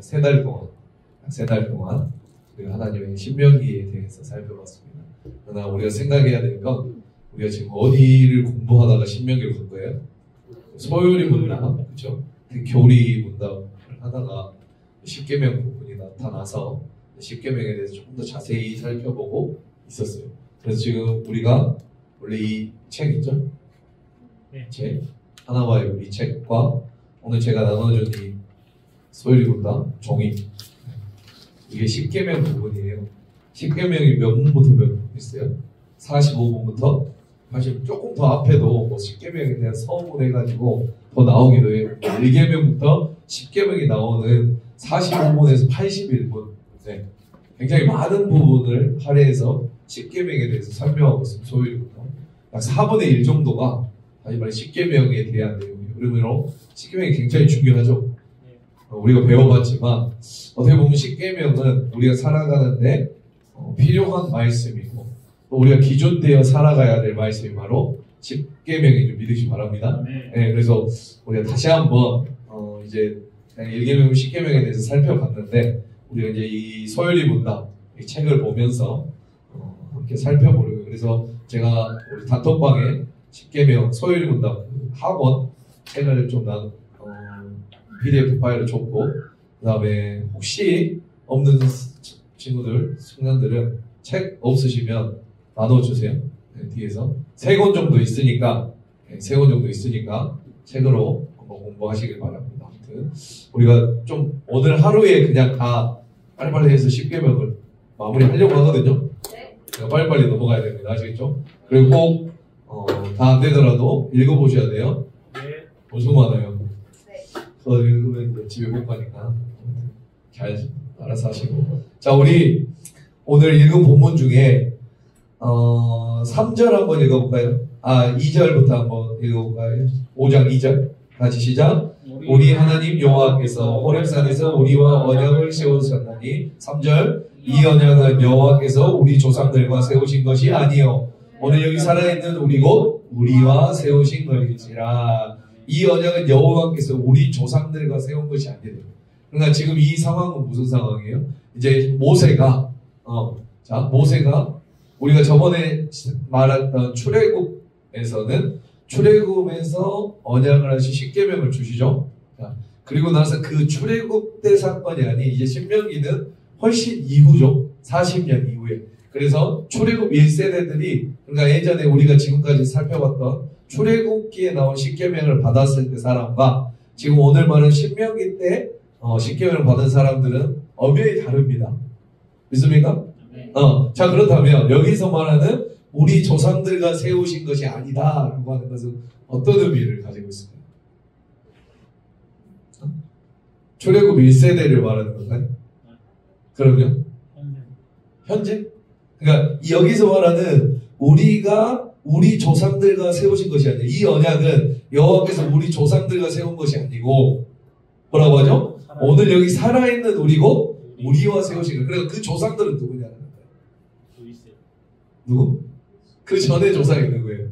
3달 동안, 약 3달 동안 우리가 하나님의 신명기에 대해서 살펴봤습니다. 그러나 우리가 생각해야 될 건 우리가 지금 어디를 공부하다가 신명기를 간 거예요? 소요리 문답, 그렇죠? 교리 문답을 하다가 십계명 부분이 나타나서 십계명에 대해서 조금 더 자세히 살펴보고 있었어요. 그래서 지금 우리가 원래 이 책 있죠? 네. 책 하나와 이 책과 오늘 제가 나눠준 이 소요리 문답 종이, 이게 십계명 부분이에요. 십계명이 몇 문부터 몇 문 있어요? 45문부터 사실 조금 더 앞에도 뭐 십계명에 대한 서문 해가지고 더 나오기도 해요. 1계명부터 십계명이 나오는 45문에서 81문, 네. 굉장히 많은 부분을 할애해서 십계명에 대해서 설명하고 있습니다. 소위부터 약 4분의 1 정도가 다시 말해 십계명에 대한 내용이에요. 그러므로 십계명이 굉장히 중요하죠. 우리가 배워봤지만 어떻게 보면 십계명은 우리가 살아가는데 필요한 말씀이고 또 우리가 기존되어 살아가야 될 말씀이 바로 십계명인 줄 믿으시기 바랍니다. 네, 그래서 우리가 다시 한번 이제 1계명, 십계명에 대해서 살펴봤는데 우리가 이제 이 서열리 문답 이 책을 보면서 함께 살펴보려고요. 그래서 제가 우리 단톡방에 십계명 서열리 문답 학원 책을 좀 PDF 파일을 줬고, 그 다음에 혹시 없는 친구들, 청년들은 책 없으시면 나눠주세요. 네, 뒤에서 3권 정도 있으니까, 네, 3권 정도 있으니까 책으로 한번 공부하시길 바랍니다. 아무튼 우리가 좀 오늘 하루에 그냥 다 빨리빨리 해서 십계명을 마무리하려고 하거든요. 네. 빨리빨리 넘어가야 됩니다. 아시겠죠? 그리고 꼭 다 안 되더라도 읽어보셔야 돼요. 네. 엄청 많아요. 더 읽으면 집에 못 가니까 잘 알아서 하시고. 자, 우리 오늘 읽은 본문 중에 3절 한번 읽어볼까요? 2절부터 한번 읽어볼까요? 5장 2절 같이 시작. 우리 하나님 여호와께서 호렙산에서 우리와 언약을 세우셨나니 3절 이 언약은 여호와께서 우리 조상들과 세우신 것이 아니요 오늘 여기 살아있는 우리 곧 우리와 세우신 것이지라. 이 언약은 여호와께서 우리 조상들과 세운 것이 아니에요. 그러니까 지금 이 상황은 무슨 상황이에요? 이제 모세가 모세가 우리가 저번에 말했던 출애굽에서는 출애굽에서 언약을 하시 십계명을 주시죠. 자, 그리고 나서 그 출애굽 때 사건이 아닌 이제 신명기는 훨씬 이후죠. 40년 이후에. 그래서 출애굽 1세대들이 그러니까 예전에 우리가 지금까지 살펴봤던 출애굽기에 나온 십계명을 받았을 때 사람과 지금 오늘 말은 신명기 때 십계명을 받은 사람들은 엄연히 다릅니다. 믿습니까? 네. 자, 그렇다면 여기서 말하는 우리 조상들과 세우신 것이 아니다 라고 하는 것은 어떤 의미를 가지고 있습니까? 출애굽 1세대를 말하는 건가요? 그럼요? 현재? 그러니까 여기서 말하는 우리가 우리 조상들과 세우신 것이 아니에요. 이 언약은 여호와께서 우리 조상들과 세운 것이 아니고 뭐라고 하죠? 오늘 여기 살아있는 우리고 우리와 세우신 것. 그래서 그 조상들은 누구냐는 거예요. 누구? 그 전에 조상이 누구예요?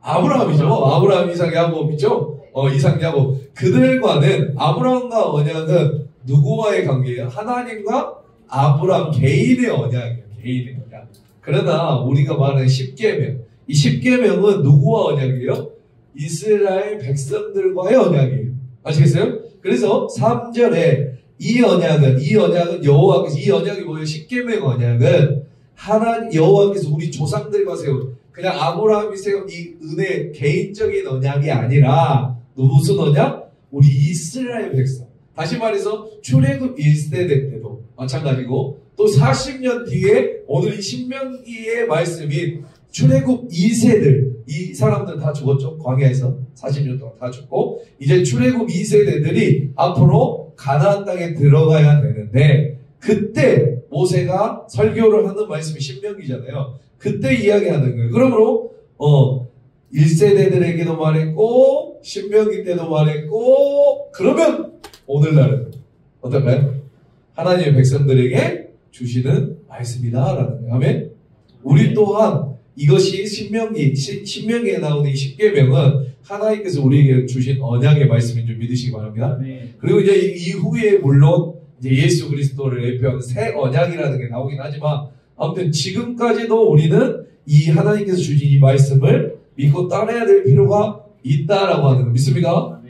아브라함이죠. 아브라함, 이삭, 야곱 있죠? 이삭, 야곱. 그들과는 아브라함과 언약은 누구와의 관계예요? 하나님과 아브라함 개인의 언약이에요. 개인의 언약. 그러나 우리가 말하는 십계명, 이 십계명은 누구와 언약이에요? 이스라엘 백성들과의 언약이에요. 아시겠어요? 그래서 3절에 이 언약은 여호와께서 이 언약이 뭐예요? 십계명 언약은 여호와께서 우리 조상들과 세운 그냥 아브라함이 세운 이 은혜 개인적인 언약이 아니라 무슨 언약? 우리 이스라엘 백성. 다시 말해서 출애굽 1세대 때도 마찬가지고 또 40년 뒤에 오늘 이 신명기의 말씀인 출애굽 2세들 이 사람들 다 죽었죠. 광야에서 40년 동안 다 죽고 이제 출애굽 2세대들이 앞으로 가나안 땅에 들어가야 되는데 그때 모세가 설교를 하는 말씀이 신명기잖아요. 그때 이야기하는 거예요. 그러므로 1세대들에게도 말했고 신명기 때도 말했고 그러면 오늘날은 어떨까요? 하나님의 백성들에게 주시는 말씀이다라는 거예요. 아멘. 우리 또한 이것이 신명기에 나오는 이 십계명은 하나님께서 우리에게 주신 언약의 말씀인 줄 믿으시기 바랍니다. 네. 그리고 이제 이후에 물론 이제 예수 그리스도를 예표하는 새 언약이라는 게 나오긴 하지만 아무튼 지금까지도 우리는 이 하나님께서 주신 이 말씀을 믿고 따라야 될 필요가 있다라고 하는 거 믿습니까?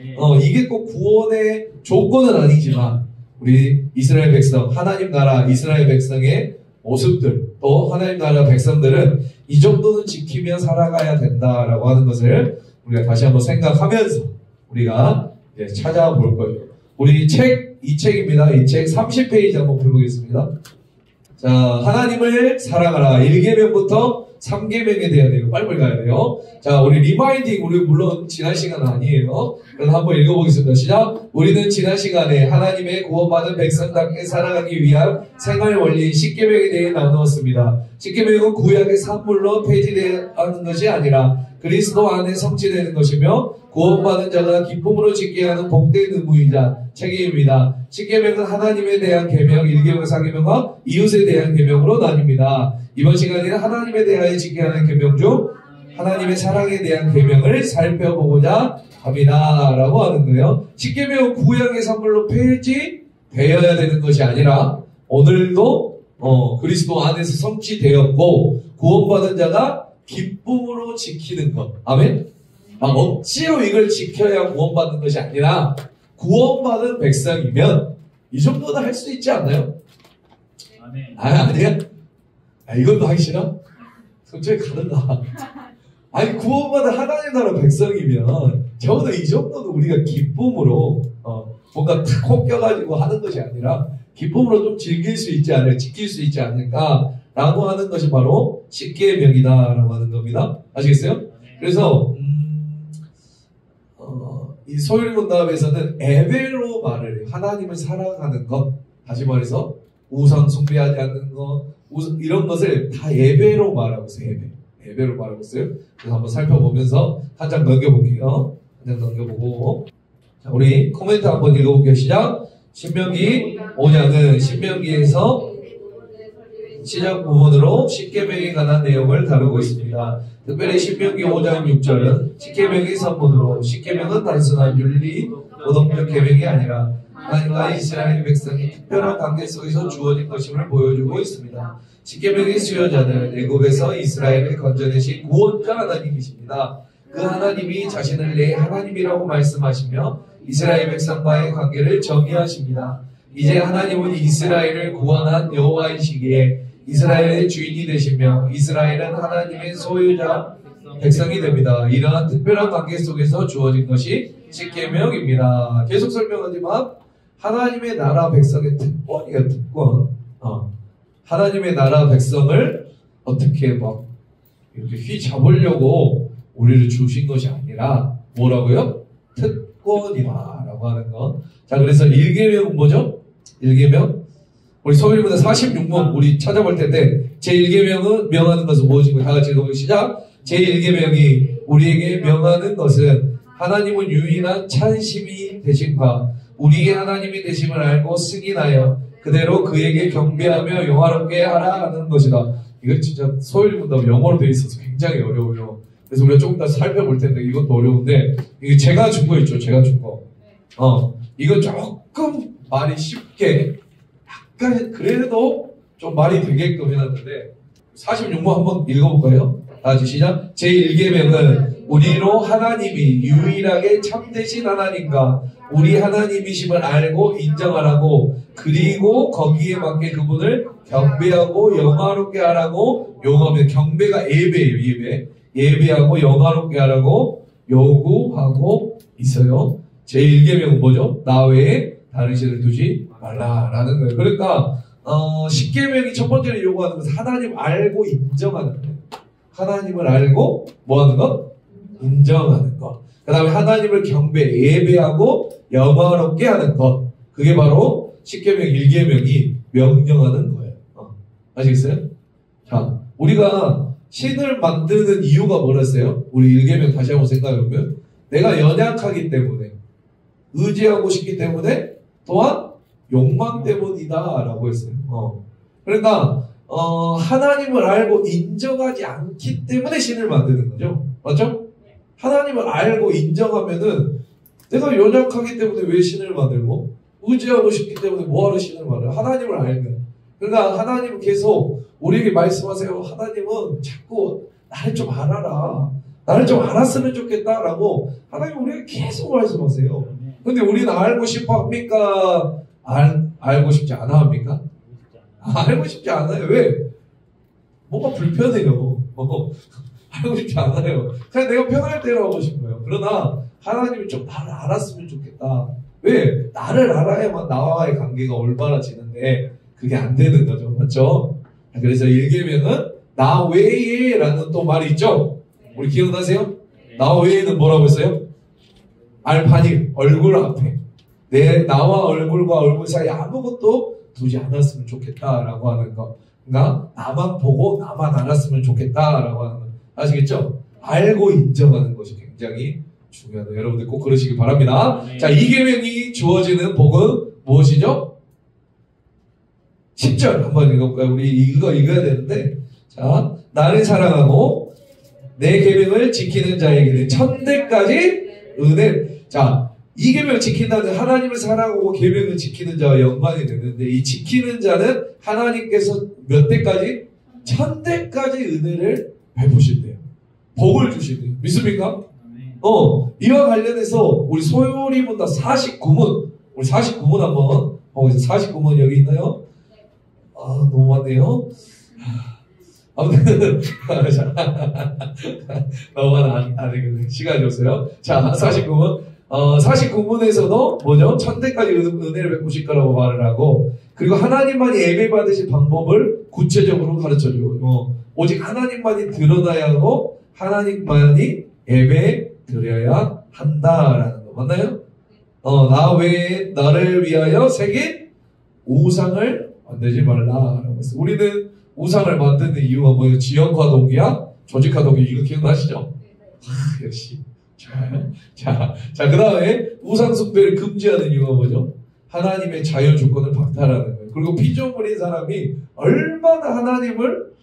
이게 꼭 구원의 조건은 아니지만 우리 이스라엘 백성, 하나님 나라 이스라엘 백성의 모습들, 또 하나님 나라 백성들은 이 정도는 지키며 살아가야 된다라고 하는 것을 우리가 다시 한번 생각하면서 우리가 이제 찾아볼 거예요. 우리 이 책입니다. 이 책 30페이지 한번 펴보겠습니다. 자, 하나님을 사랑하라. 1계명부터 3계명에 대한 내용 빨리 가야 돼요. 자, 우리 리마인딩, 우리 물론 지난 시간은 아니에요. 그래서 한번 읽어보겠습니다. 시작. 우리는 지난 시간에 하나님의 구원받은 백성답게 살아가기 위한 생활 원리 10계명에 대해 나누었습니다. 10계명은 구약의 산물로 폐지되는 것이 아니라 그리스도 안에 성취되는 것이며 구원받은 자가 기쁨으로 지켜야 하는 복된 의무이자 책임입니다. 10계명은 하나님에 대한 계명, 1계명, 4계명과 이웃에 대한 계명으로 나뉩니다. 이번 시간에는 하나님에 대하여 지켜야 하는 계명 중 하나님의 사랑에 대한 계명을 살펴보고자 합니다. 라고 하는 거예요. 10계명은 구약의 산물로 폐지되어야 되는 것이 아니라 오늘도 그리스도 안에서 성취되었고 구원받은 자가 기쁨으로 지키는 것. 아멘? 억지로 이걸 지켜야 구원받는 것이 아니라 구원받은 백성이면 이 정도는 할 수 있지 않나요? 아니야? 이것도 하기 싫어? 솔직히 가는가? 아니, 구원받은 하나님 나라 백성이면 적어도 이 정도는 우리가 기쁨으로 뭔가 탁 껴가지고 하는 것이 아니라 기쁨으로 좀 즐길 수 있지 않을까, 지킬 수 있지 않을까 라고 하는 것이 바로 10계명이다 라고 하는 겁니다. 아시겠어요? 그래서 이 소율문답에서는 예배로 말을 해요. 하나님을 사랑하는 것, 다시 말해서 우상 숭배하지 않는 것, 이런 것을 다 예배로 말하고 있어요. 예배로 말하고 있어요. 그래서 한번 살펴보면서 한 장 넘겨볼게요. 한 장 넘겨보고, 자, 우리 코멘트 한번 읽어볼게요. 시작. 신명기 5장은 신명기에서 시작 부분으로 10계명에 관한 내용을 다루고 있습니다. 특별히 신명기 5장 6절은 10계명의 선문으로 10계명은 단순한 윤리, 도덕적 계명이 아니라 하나님과 이스라엘 백성이 특별한 관계 속에서 주어진 것임을 보여주고 있습니다. 10계명의 수요자는 애굽에서 이스라엘을 건져내신 구원자 하나님이십니다. 그 하나님이 자신을 내 하나님이라고 말씀하시며 이스라엘 백성과의 관계를 정의하십니다. 이제 하나님은 이스라엘을 구원한 여호와이시기에 이스라엘의 주인이 되시며 이스라엘은 하나님의 소유자 백성이 됩니다. 이러한 특별한 관계 속에서 주어진 것이 10계명입니다. 계속 설명하지만 하나님의 나라 백성의 특권이에요. 특권. 하나님의 나라 백성을 어떻게 막 이렇게 휘잡으려고 우리를 주신 것이 아니라 뭐라고요? 특권이다라고 하는 거. 자, 그래서 1계명은 뭐죠? 1계명? 우리 소율보다 46문 우리 찾아볼 텐데 제1계명은 명하는 것은 무엇인고 다 같이 읽어보기 시작. 제1계명이 우리에게 명하는 것은 하나님은 유일한 찬심이 되심과 우리의 하나님이 되심을 알고 승인하여 그대로 그에게 경배하며 영화롭게 하라 하는 것이다. 이거 진짜 소율보다 영어로 되어 있어서 굉장히 어려워요. 그래서 우리가 조금 더 살펴볼 텐데 이것도 어려운데 이거 제가 준 거 있죠. 제가 준 거. 이거 조금 말이 쉽게 약간 그래도 좀 말이 되게끔 해놨는데 46번 한번 읽어볼까요? 다시 시작. 제1계명은 우리로 하나님이 유일하게 참되신 하나님과 우리 하나님이심을 알고 인정하라고 그리고 거기에 맞게 그분을 경배하고 영화롭게 하라고 요구하면 경배가 예배예요. 예배하고 영화롭게 하라고 요구하고 있어요. 제1계명은 뭐죠? 나 외에 다른 신을 두지 말라라는 거예요. 그러니까 10계명이 첫 번째로 요구하는 것은 하나님 알고 인정하는 거예요. 하나님을 알고 뭐하는 것? 인정하는 것. 그 다음에 하나님을 경배, 예배하고 영화롭게 하는 것. 그게 바로 10계명, 1계명이 명령하는 거예요. 아시겠어요? 자, 우리가 신을 만드는 이유가 뭐랬어요? 우리 1계명 다시 한번 생각해보면 내가 연약하기 때문에 의지하고 싶기 때문에 또한 욕망 때문이다 라고 했어요. 그러니까 하나님을 알고 인정하지 않기 때문에 신을 만드는 거죠. 맞죠? 하나님을 알고 인정하면은 내가 연약하기 때문에 왜 신을 만들고 의지하고 싶기 때문에 뭐하러 신을 말해요? 하나님을 알면. 그러니까 하나님은 계속 우리에게 말씀하세요. 하나님은 자꾸 나를 좀 알아라. 나를 좀 알았으면 좋겠다라고 하나님 우리에게 계속 말씀하세요. 근데 우리는 알고 싶어 합니까? 알고 싶지 않아 합니까? 알고 싶지 않아요. 왜? 뭔가 불편해요. 알고 싶지 않아요. 그냥 내가 편할 대로 하고 싶어요. 그러나 하나님이 좀 나를 알았으면 좋겠다. 왜? 나를 알아야만 나와의 관계가 올바라지는데 그게 안 되는 거죠. 맞죠? 그래서 1계명은 나 외에 라는 또 말이 있죠? 우리 기억나세요? 나 외에는 뭐라고 했어요? 알파니, 얼굴 앞에. 나와 얼굴과 얼굴 사이에 아무것도 두지 않았으면 좋겠다라고 하는 거. 그러니까 나만 보고 나만 알았으면 좋겠다라고 하는 거. 아시겠죠? 알고 인정하는 것이 굉장히 중요하다. 여러분들 꼭 그러시기 바랍니다. 자, 2계명이 주어지는 복은 무엇이죠? 10절 한번 읽어볼까요? 우리 읽어야 되는데, 자, 나를 사랑하고 내 계명을 지키는 자에게는 천대까지 은혜. 자, 이 계명을 지킨다는 하나님을 사랑하고 계명을 지키는 자와 연관이 되는데, 이 지키는 자는 하나님께서 몇 대까지? 천대까지 은혜를 베푸신대요. 복을 주신대요. 믿습니까? 이와 관련해서 우리 소요리문답 49문, 우리 49문 한번 보겠습니다. 49문 여기 있나요? 아, 너무 많네요. 아무튼 너무 안 되겠네. 시간이 없어요. 자, 49문. 49문에서도 뭐죠? 천대까지 은혜를 베푸실 거라고 말을 하고, 그리고 하나님만이 예배 받으실 방법을 구체적으로 가르쳐줘요. 오직 하나님만이 드러나야 하고 하나님만이 예배 드려야 한다라는 거 맞나요? 나 외에 나를 위하여 새긴 우상을 만들지 말라라고 했어요. 우리는 우상을 만드는 이유가 뭐예요? 지역화 동기야? 조직화 동기 이거 기억나시죠? 역시 좋아요. 자, 그 다음에 우상 숭배를 금지하는 이유가 뭐죠? 하나님의 자유 주권을 박탈하는 거예요. 그리고 피조물인 사람이 얼마나 하나님을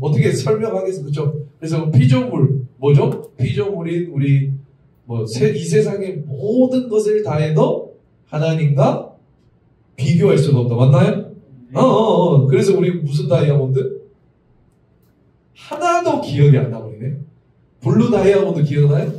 어떻게 설명하겠어요? 그렇죠? 그래서 피조물 뭐죠? 피조물인 우리 이 세상의 모든 것을 다 해도 하나님과 비교할 수가 없다. 맞나요? 그래서 우리 무슨 다이아몬드? 하나도 기억이 안 나버리네. 블루 다이아몬드 기억나요?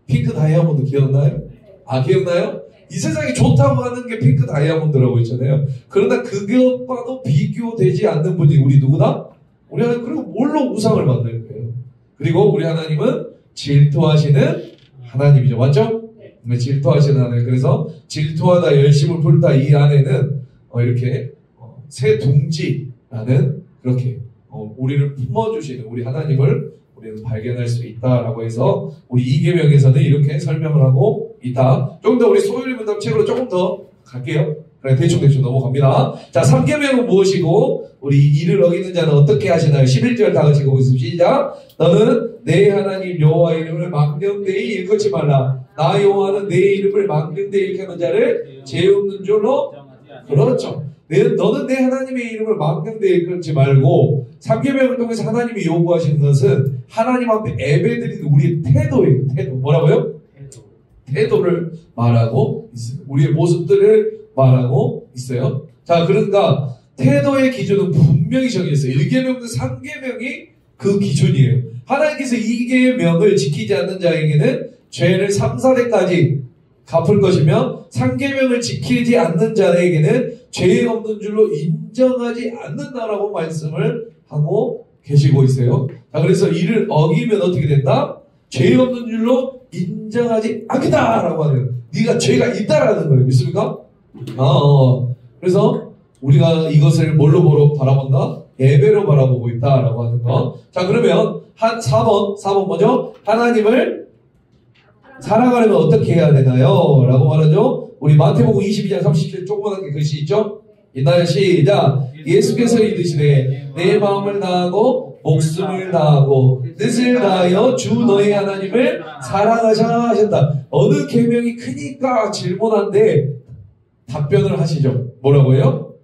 핑크 다이아몬드 기억나요? 아, 기억나요? 이 세상이 좋다고 하는 게 핑크 다이아몬드라고 있잖아요. 그러나 그것과도 비교되지 않는 분이 우리 누구다? 우리 하나님, 그리고 뭘로 우상을 만들 거예요? 그리고 우리 하나님은 질투하시는 하나님이죠. 맞죠? 네, 질투하시는 하나님. 그래서 질투하다 열심을 풀다 이 안에는 이렇게 새 둥지라는 그렇게 우리를 품어주시는 우리 하나님을 우리는 발견할 수 있다라고 해서 우리 2계명에서는 이렇게 설명을 하고 있다. 조금 더 우리 소유리문답 책으로 조금 더 갈게요. 그래, 대충 넘어갑니다. 자, 3계명은 무엇이고 우리 이를 어기는 자는 어떻게 하시나요? 11절 다 같이 보겠습니다. 시작. 너는 내 하나님 여호와의 이름을 망령되이 일컫지 말라. 나 여호와는 내 이름을 망령되이 일컫는 자를 죄 없는 줄로. 그렇죠. 너는 내 하나님의 이름을 망령되이 일컫지 말고 3계명을 통해서 하나님이 요구하시는 것은 하나님 앞에 예배드리는 우리의 태도예요. 태도. 뭐라고요? 태도를 말하고 있어요. 우리의 모습들을 말하고 있어요. 자, 그러니까 태도의 기준은 분명히 정해졌어요. 1계명과 3계명이 그 기준이에요. 하나님께서 2계명을 지키지 않는 자에게는 죄를 3, 4대까지 갚을 것이며 3계명을 지키지 않는 자에게는 죄 없는 줄로 인정하지 않는다라고 말씀을 하고 계시고 있어요. 자, 그래서 이를 어기면 어떻게 된다? 죄 없는 줄로 인정하지 않겠다라고 하네요. 네가 죄가 있다라는 거예요. 믿습니까? 그래서 우리가 이것을 뭘로 바라본다? 예배로 바라보고 있다라고 하는 거. 자, 그러면 4번 뭐죠? 하나님을 사랑하려면 어떻게 해야 되나요? 라고 말하죠. 우리 마태복음 22장 37절 조그만한 게 글씨 있죠? 있나요? 시작. 예수께서 이르시되 내 마음을 다하고 목숨을 다하고 뜻을 다하여 주 너의 하나님을 사랑하셔야 하신다. 어느 계명이 크니까 질문한데 답변을 하시죠. 뭐라고 해요?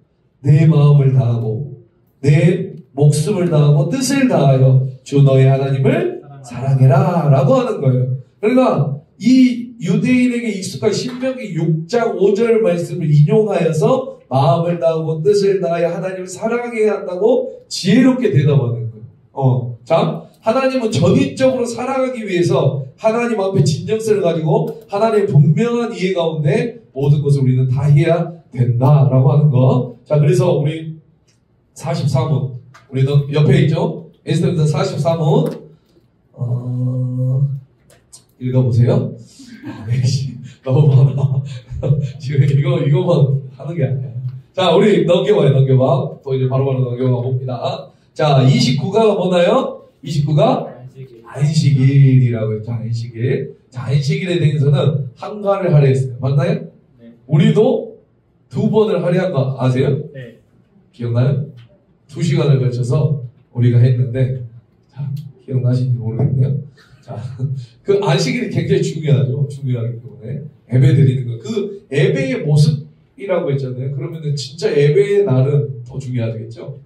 내 마음을 다하고 내 목숨을 다하고 뜻을 다하여 주 너의 하나님을 사랑해라 라고 하는 거예요. 그러니까 이 유대인에게 익숙한 신명기 6장 5절 말씀을 인용하여서 마음을 다하고 뜻을 다하여 하나님을 사랑해야 한다고 지혜롭게 대답하는 거예요. 자, 하나님은 전인적으로 사랑하기 위해서 하나님 앞에 진정성을 가지고 하나님의 분명한 이해 가운데 모든 것을 우리는 다 해야 된다라고 하는 거. 자, 그래서 우리 44문 우리 옆에 있죠? 에스더기서 43문 읽어보세요. 너무 많아. 지금 이거만 하는 게 아니야. 자, 우리 넘겨봐. 또 이제 바로바로 넘겨가 봅니다. 자, 29가 뭐나요? 29가 안식일이라고 했죠. 안식일. 자, 안식일에 대해서는 한가를 하려 했어요. 맞나요? 네. 우리도 2번을 할애한 거 아세요? 네. 기억나요? 2시간을 걸쳐서 우리가 했는데, 자, 기억나시는지 모르겠네요. 자, 그 안식일이 굉장히 중요하죠. 중요하기 때문에. 예배 드리는 거. 그 예배의 모습이라고 했잖아요. 그러면은 진짜 예배의 날은 더 중요하겠죠?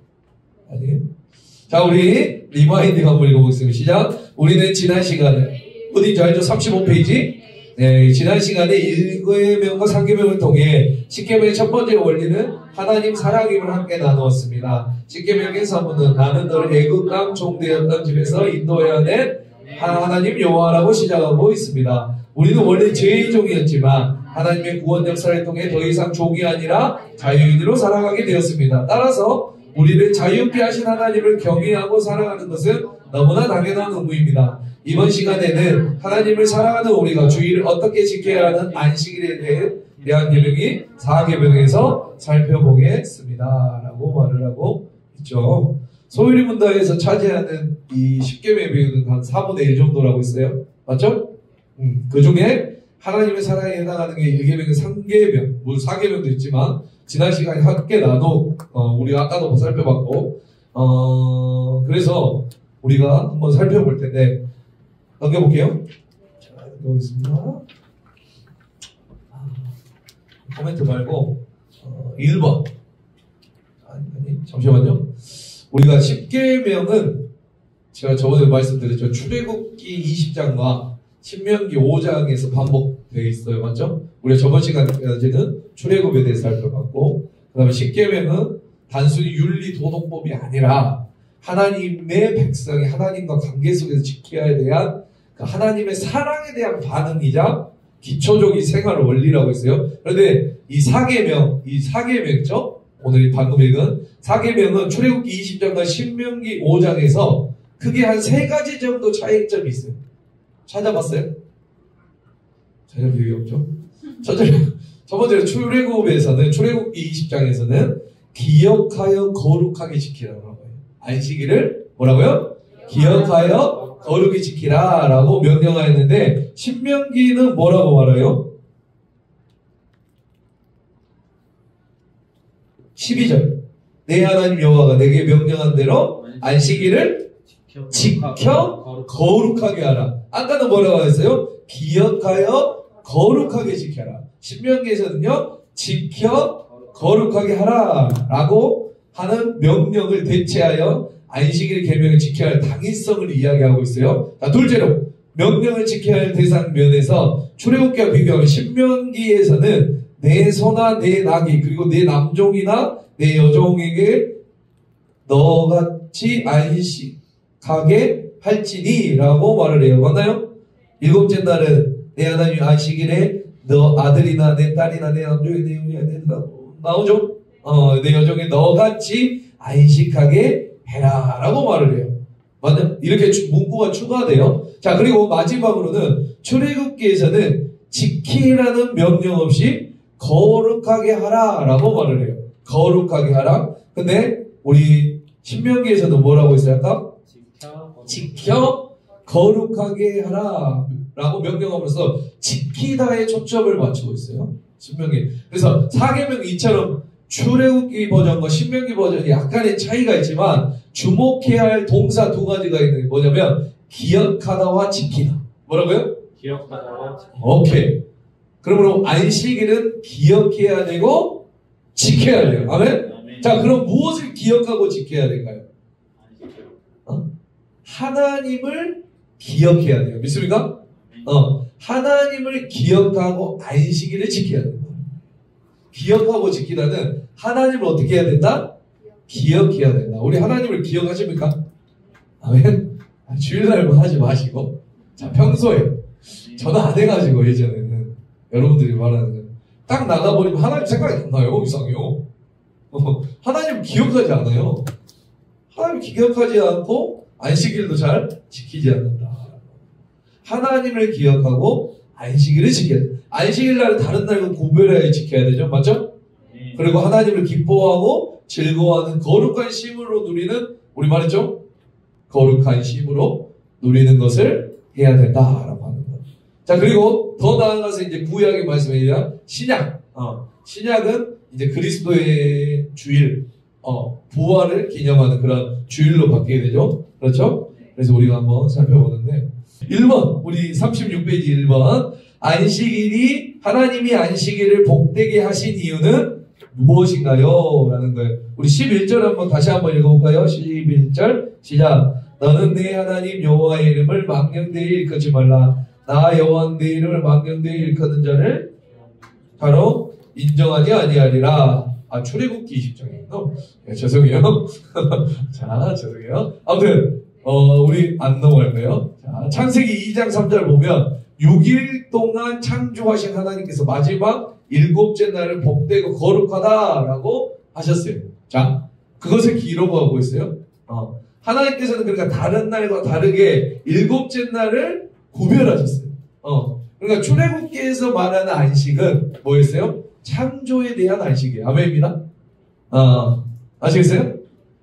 아니에요? 자, 우리 리마인딩 한번 읽어보겠습니다. 시작. 우리는 지난 시간에, 어딘지 알죠? 35페이지. 네, 지난 시간에 1계명과 3계명을 통해 10계명의 첫 번째 원리는 하나님 사랑임을 함께 나누었습니다. 10계명의 사문은 나는 너를 애굽 땅 종되었던 집에서 인도해야 낸 하나님 여호와라고 시작하고 있습니다. 우리는 원래 죄의 종이었지만 하나님의 구원 역사를 통해 더 이상 종이 아니라 자유인으로 살아가게 되었습니다. 따라서 우리를 자유롭게 하신 하나님을 경외하고 사랑하는 것은 너무나 당연한 의무입니다. 이번 시간에는 하나님을 사랑하는 우리가 주의를 어떻게 지켜야 하는 안식일에 대한 계명이 4계명에서 살펴보겠습니다. 라고 말을 하고 있죠. 소유리 문답에서 차지하는 이 10계명의 비율은 한 4분의 1 정도라고 했어요. 맞죠? 그 중에 하나님의 사랑에 해당하는 게 1계명, 3계명, 물론 4계명도 있지만 지난 시간에 함께 우리가 아까도 살펴봤고 그래서 우리가 한번 살펴볼 텐데 넘겨볼게요. 자, 넘겨보겠습니다. 코멘트 말고 1번 아니 잠시만요. 우리가 10계명은 제가 저번에 말씀드렸죠. 출애굽기 20장과 신명기 5장에서 반복되어 있어요. 맞죠? 우리가 저번 시간까지는 출애굽에 대해서 살펴봤고 그 다음에 10계명은 단순히 윤리 도덕법이 아니라 하나님의 백성이 하나님과 관계 속에서 지켜야 대한 그 하나님의 사랑에 대한 반응이자 기초적인 생활 원리라고 했어요. 그런데 이 4계명죠? 오늘 방금 읽은 4계명은 출애굽기 20장과 신명기 5장에서 크게 한 3가지 정도 차이점이 있어요. 찾아봤어요? 찾아본 적이 없죠? 첫 번째로 출애굽기 20장에서는 기억하여 거룩하게 지키라고 해요. 안식일을 뭐라고요? 기억하여 거룩히 지키라 라고 명령하였는데 신명기는 뭐라고 말해요? 12절 내 하나님 여호와가 내게 명령한 대로 안식일을 지켜 거룩하게 하라. 아까는 뭐라고 했어요? 기억하여 거룩하게 지켜라. 신명기에서는요 지켜 거룩하게 하라 라고 하는 명령을 대체하여 안식일 계명을 지켜야 할 당위성을 이야기하고 있어요. 자, 둘째로 명령을 지켜야 할 대상 면에서 출애굽기와 비교하면 신명기에서는 내 소나 내 낙이 그리고 내 남종이나 내 여종에게 너같이 안식하게 할지니 라고 말을 해요. 맞나요? 7째 날은 내 하나님 안식일에 너 아들이나 내 딸이나 내 남종이 내 여종이 나오죠? 내 여종이 너같이 안식하게 해라 라고 말을 해요. 맞나요? 이렇게 문구가 추가돼요. 자, 그리고 마지막으로는 출애굽기에서는 지키라는 명령 없이 거룩하게 하라 라고 말을 해요. 거룩하게 하라. 근데 우리 신명기에서는 뭐라고 했어요? 아까? 지켜 거룩하게 하라 라고 명령하면서 지키다에 초점을 맞추고 있어요. 신명기. 그래서 4계명 이처럼 출애굽기 버전과 신명기 버전이 약간의 차이가 있지만 주목해야 할 동사 2가지가 있는 게 뭐냐면 기억하다와 지키다. 뭐라고요? 기억하다와 지키다. 오케이. 그러므로 안식일은 기억해야 되고 지켜야 돼요. 아멘? 아멘. 자, 그럼 무엇을 기억하고 지켜야 될까요? 하나님을 기억해야 돼요. 믿습니까? 하나님을 기억하고 안식일을 지켜야 된다. 기억하고 지키다는 하나님을 어떻게 해야 된다? 기억해야 된다. 우리 하나님을 기억하십니까? 아멘. 주일날만 하지 마시고, 자, 평소에 전화 안 해가지고 예전에는 여러분들이 말하는 거 딱 나가버리면 하나님 생각이 안 나요. 이상해요. 하나님 기억하지 않아요. 하나님 기억하지 않고 안식일도 잘 지키지 않는다. 하나님을 기억하고 안식일을 지켜야 돼. 안식일 날은 다른 날과 구별하여 지켜야 되죠. 맞죠? 그리고 하나님을 기뻐하고 즐거워하는 거룩한 쉼으로 누리는, 우리 말했죠? 거룩한 쉼으로 누리는 것을 해야 된다라고 하는 것. 자, 그리고 더 나아가서 이제 구약의 말씀이냐, 신약. 신약은 이제 그리스도의 주일, 부활을 기념하는 그런 주일로 바뀌게 되죠. 그렇죠? 그래서 우리가 한번 살펴보는데, 1번, 우리 36페이지 1번. 안식일이, 하나님이 안식일을 복되게 하신 이유는 무엇인가요? 라는 거예요. 우리 11절 한번 다시 한번 읽어볼까요? 11절, 시작. 너는 내 하나님 여호와의 이름을 망령되이 일컫지 말라. 나 여호와는 내 이름을 망령되이 일컫는 자를 바로 인정하지 아니하리라. 출애굽기 20장이군요. 네, 죄송해요. 자, 죄송해요. 아무튼 우리 안 넘어갈까요? 자, 창세기 2장 3절 보면 6일 동안 창조하신 하나님께서 마지막 7째 날을 복되고 거룩하다라고 하셨어요. 자, 그것을 기록하고 있어요. 하나님께서는 그러니까 다른 날과 다르게 7째 날을 구별하셨어요. 그러니까 출애굽기에서 말하는 안식은 뭐였어요? 창조에 대한 안식이에요. 아멘입니다. 아시겠어요?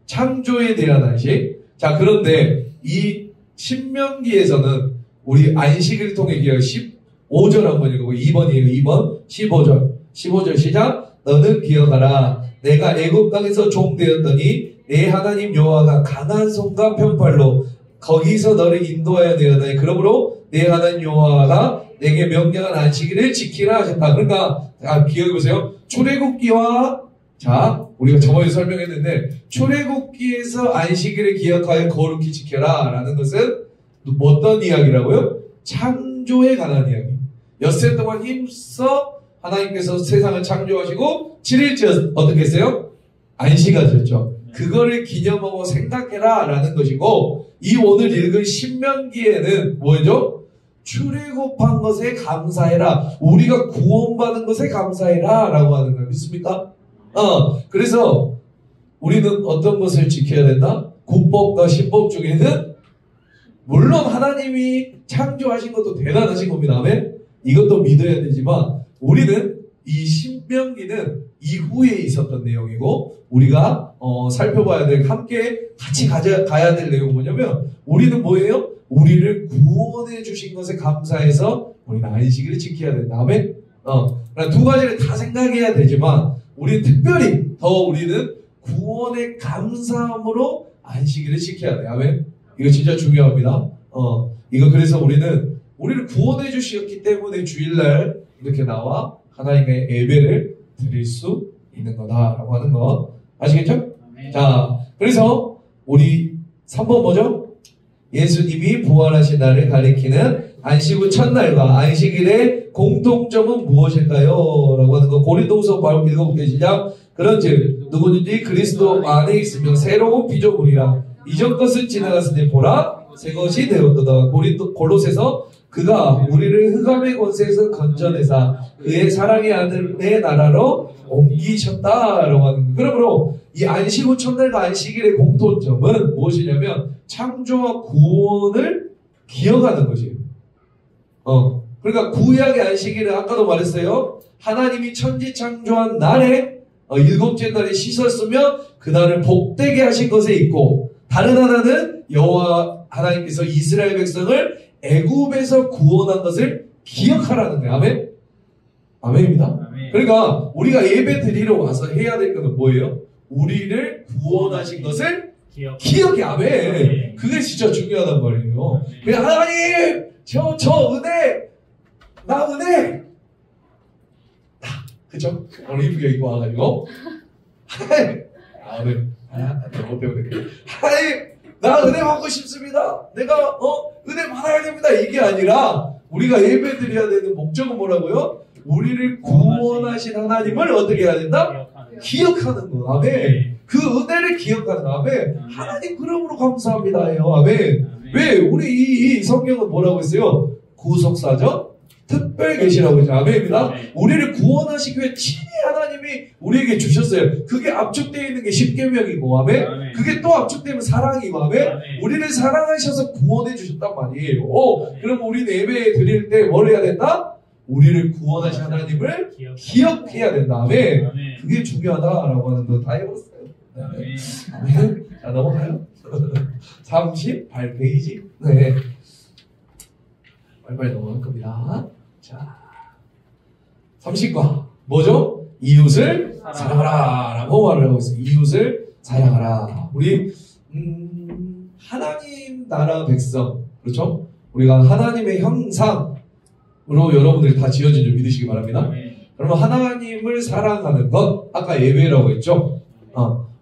창조에 대한 안식. 자, 그런데 이 신명기에서는 우리 안식을 통해 기억 15절 한번 읽고 2번이에요. 2번 15절 시작. 너는 기억하라. 내가 애굽 땅에서 종되었더니 내 하나님 여호와가 강한 손과 편팔로 거기서 너를 인도하여 내었나니 그러므로 내 하나님 여호와가 내게 명령한 안식일을 지키라 하셨다. 그러니까 기억해보세요. 출애굽기와 자 우리가 저번에 설명했는데 출애굽기에서 안식일을 기억하여 거룩히 지켜라 라는 것은 어떤 이야기라고요? 창조에 관한 이야기. 엿새 동안 힘써 하나님께서 세상을 창조하시고 7일째 어떻게 했어요? 안식하셨죠. 그거를 기념하고 생각해라 라는 것이고 이 오늘 읽은 신명기에는 뭐죠? 출애굽한 것에 감사해라. 우리가 구원받은 것에 감사해라 라고 하는 거 믿습니까? 그래서 우리는 어떤 것을 지켜야 된다? 국법과 신법 중에는 물론 하나님이 창조하신 것도 대단하신 겁니다. 아멘? 이것도 믿어야 되지만 우리는 이 신명기는 이후에 있었던 내용이고 우리가 살펴봐야 될 함께 같이 가야 될 내용은 뭐냐면 우리는 뭐예요? 우리를 구원해 주신 것에 감사해서 우리는 안식일을 지켜야 된다. 아멘? 두 가지를 다 생각해야 되지만 우리는 특별히 더 우리는 구원의 감사함으로 안식일을 지켜야 돼. 아멘? 이거 진짜 중요합니다. 이거 그래서 우리를 구원해 주셨기 때문에 주일날 이렇게 나와 하나님의 예배를 드릴 수 있는 거다라고 하는 거 아시겠죠? 자, 그래서 우리 3번 뭐죠? 예수님이 부활하신 날을 가리키는 안식 후 첫날과 안식일의 공통점은 무엇일까요? 라고 하는 거 고린도후서 바로 읽어볼게요. 시작. 그런즉 누구든지 그리스도 안에 있으면 새로운 피조물이라 이전 것은 지나갔으니 보라 새 것이 되었도다. 골로새서 그가 우리를 흑암의 권세에서 건져내사 그의 사랑의 아들의 나라로 옮기셨다라고 하는 거예요. 그러므로 이 안식 후 첫날과 안식일의 공통점은 무엇이냐면 창조와 구원을 기억하는 것이에요. 그러니까 구약의 안식일은 아까도 말했어요. 하나님이 천지 창조한 날에 7째 날에 씻었으면 그날을 복되게 하신 것에 있고 다른 하나는 여호와 하나님께서 이스라엘 백성을 애굽에서 구원한 것을 기억하라는 거예요. 아멘? 아멘입니다. 아멘. 그러니까 우리가 예배 드리러 와서 해야 될 것은 뭐예요? 우리를 구원하신 것을 기억해. 아멘. 아멘. 그게 진짜 중요하단 말이에요. 그냥 하나님 저 은혜 나 은혜 그쵸? 오늘 이쁘게 입고 와가지고 하나님 너무 때문에 하나님 나 은혜 받고 싶습니다. 내가 은혜 받아야 됩니다. 이게 아니라 우리가 예배 드려야 되는 목적은 뭐라고요? 우리를 구원하신 하나님을 어떻게 해야 된다? 기억하는 거. 아멘. 그 은혜를 기억하는 거. 아멘. 하나님 그러므로 감사합니다예요. 아멘. 왜? 우리 이 성경은 뭐라고 했어요? 구속사죠? 특별 계시라고 했죠. 아멘입니다. 우리를 구원하시기 위해 친히 하나님이 우리에게 주셨어요. 그게 압축되어 있는 게 십계명이고, 아멘. 그게 또 압축되면 사랑이고, 아멘. 우리를 사랑하셔서 구원해 주셨단 말이에요. 그럼 우리는 예배 드릴 때 뭘 해야 된다? 우리를 구원하신 하나님을 기억해야 된다. 아멘. 그게 중요하다라고 하는 거 다 해봤어요. 아멘. 자, 넘어가요. 38페이지. 네. 빨리빨리 넘어갈 겁니다. 자, 30과 뭐죠? 이웃을 사랑하라 라고 말을 하고 있어요. 이웃을 사랑하라. 우리 하나님 나라 백성, 그렇죠? 우리가 하나님의 형상으로 여러분들이 다 지어진 줄 믿으시기 바랍니다. 그러면 하나님을 사랑하는 것, 아까 예배라고 했죠?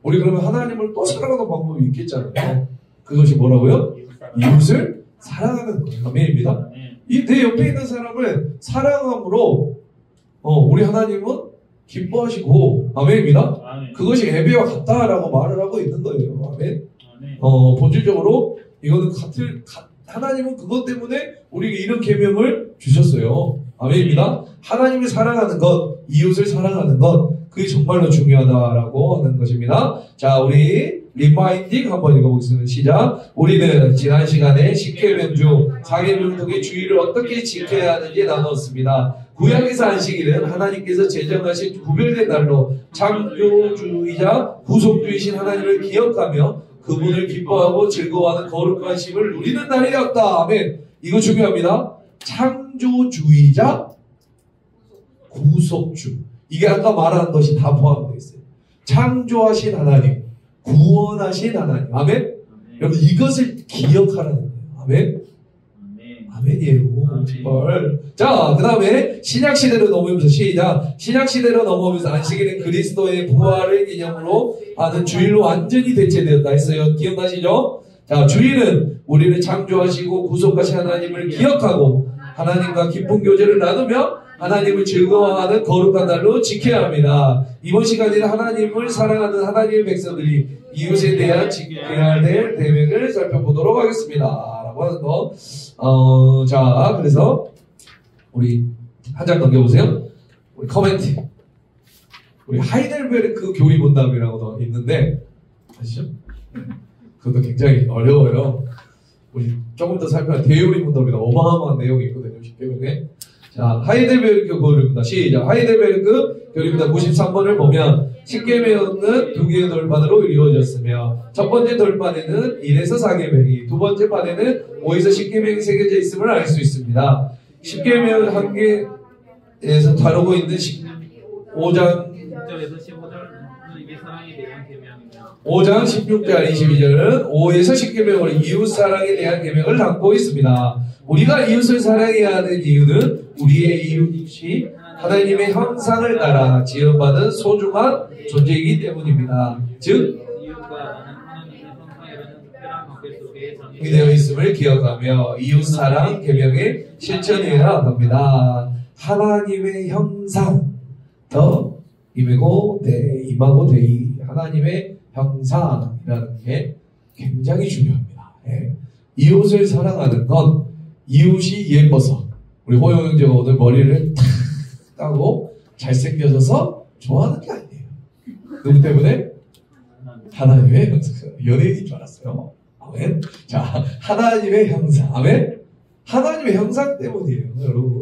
우리 그러면 하나님을 또 사랑하는 방법이 있겠잖아요. 그것이 뭐라고요? 이웃을 사랑하는 것. 아멘입니다. 내 옆에 있는 사람을 사랑함으로 우리 하나님은 기뻐하시고, 아멘입니다. 그것이 예배와 같다라고 말을 하고 있는 거예요. 아멘. 본질적으로 이거는 하나님은 그것 때문에 우리에게 이런 계명을 주셨어요. 아멘입니다. 하나님을 사랑하는 것, 이웃을 사랑하는 것, 그게 정말로 중요하다라고 하는 것입니다. 자, 우리 리마인딩 한번 읽어보겠습니다. 시작. 우리는 지난 시간에 10계명 중 4계명 중에 주의를 어떻게 지켜야 하는지 나눴습니다. 구약에서 안식일은 하나님께서 제정하신 구별된 날로 창조주이자 구속주이신 하나님을 기억하며 그분을 기뻐하고 즐거워하는 거룩한 쉼을 누리는 날이었다. 아멘. 이거 중요합니다. 창조주이자 구속주. 이게 아까 말한 것이 다 포함되어 있어요. 창조하신 하나님, 구원하신 하나님. 아멘? 여러분 이것을 기억하라는 거예요. 아멘? 아멘이에요. 정말. 자, 그 다음에 신약시대로 넘어오면서 시작. 신약시대로 넘어오면서 안식일은 그리스도의 부활을 기념으로 하는 주일로 완전히 대체되었다 했어요. 기억나시죠? 자, 주일은 우리를 창조하시고 구속하신 하나님을 기억하고 하나님과 깊은 교제를 나누며 하나님을 즐거워하는 거룩한 날로 지켜야 합니다. 이번 시간에는 하나님을 사랑하는 하나님의 백성들이 이웃에 대한 지켜야 될 대명을 살펴보도록 하겠습니다. 라고 하는 거. 자, 그래서 우리 한 장 넘겨보세요. 우리 커멘트. 우리 하이델베르크 교리문답이라고 있는데 아시죠? 그것도 굉장히 어려워요. 우리 조금 더 살펴야 대요리문답이다. 어마어마한 내용이 있거든요. 10계명에. 자, 하이델베르크 교리문답 시작. 하이델베르크 교리문답 93번을 보면 10계명은 두 개의 돌판으로 이루어졌으며 첫 번째 돌판에는 1에서 4계명이, 두 번째 판에는 5에서 10계명이 새겨져 있음을 알 수 있습니다. 10계명 한 개에서 다루고 있는 5장 1절에서 15절은 이게 사랑에 대한 계명이며 5장 16절 22절은 5에서 10계명으로 이웃 사랑에 대한 계명을 담고 있습니다. 우리가 이웃을 사랑해야 하는 이유는 우리의 이웃이 하나님의 형상을 따라 지음받은 소중한 존재이기 때문입니다. 즉 이웃과 나는 하나님의 형상이라는 특별한 관계 속에 되어 있음을 기억하며 이웃 사랑 계명에 실천해야 합니다. 하나님의 형상 더 임하고 데이 하나님의 형상이라는 게 굉장히 중요합니다. 이웃을 사랑하는 건 이웃이 예뻐서 우리 호영 형제가 오늘 머리를 탁 까고 잘생겨져서 좋아하는 게 아니에요. 누구 때문에? 하나님의 형상. 연예인인 줄 알았어요. 아멘. 자, 하나님의 형상. 아멘. 하나님의 형상 때문이에요.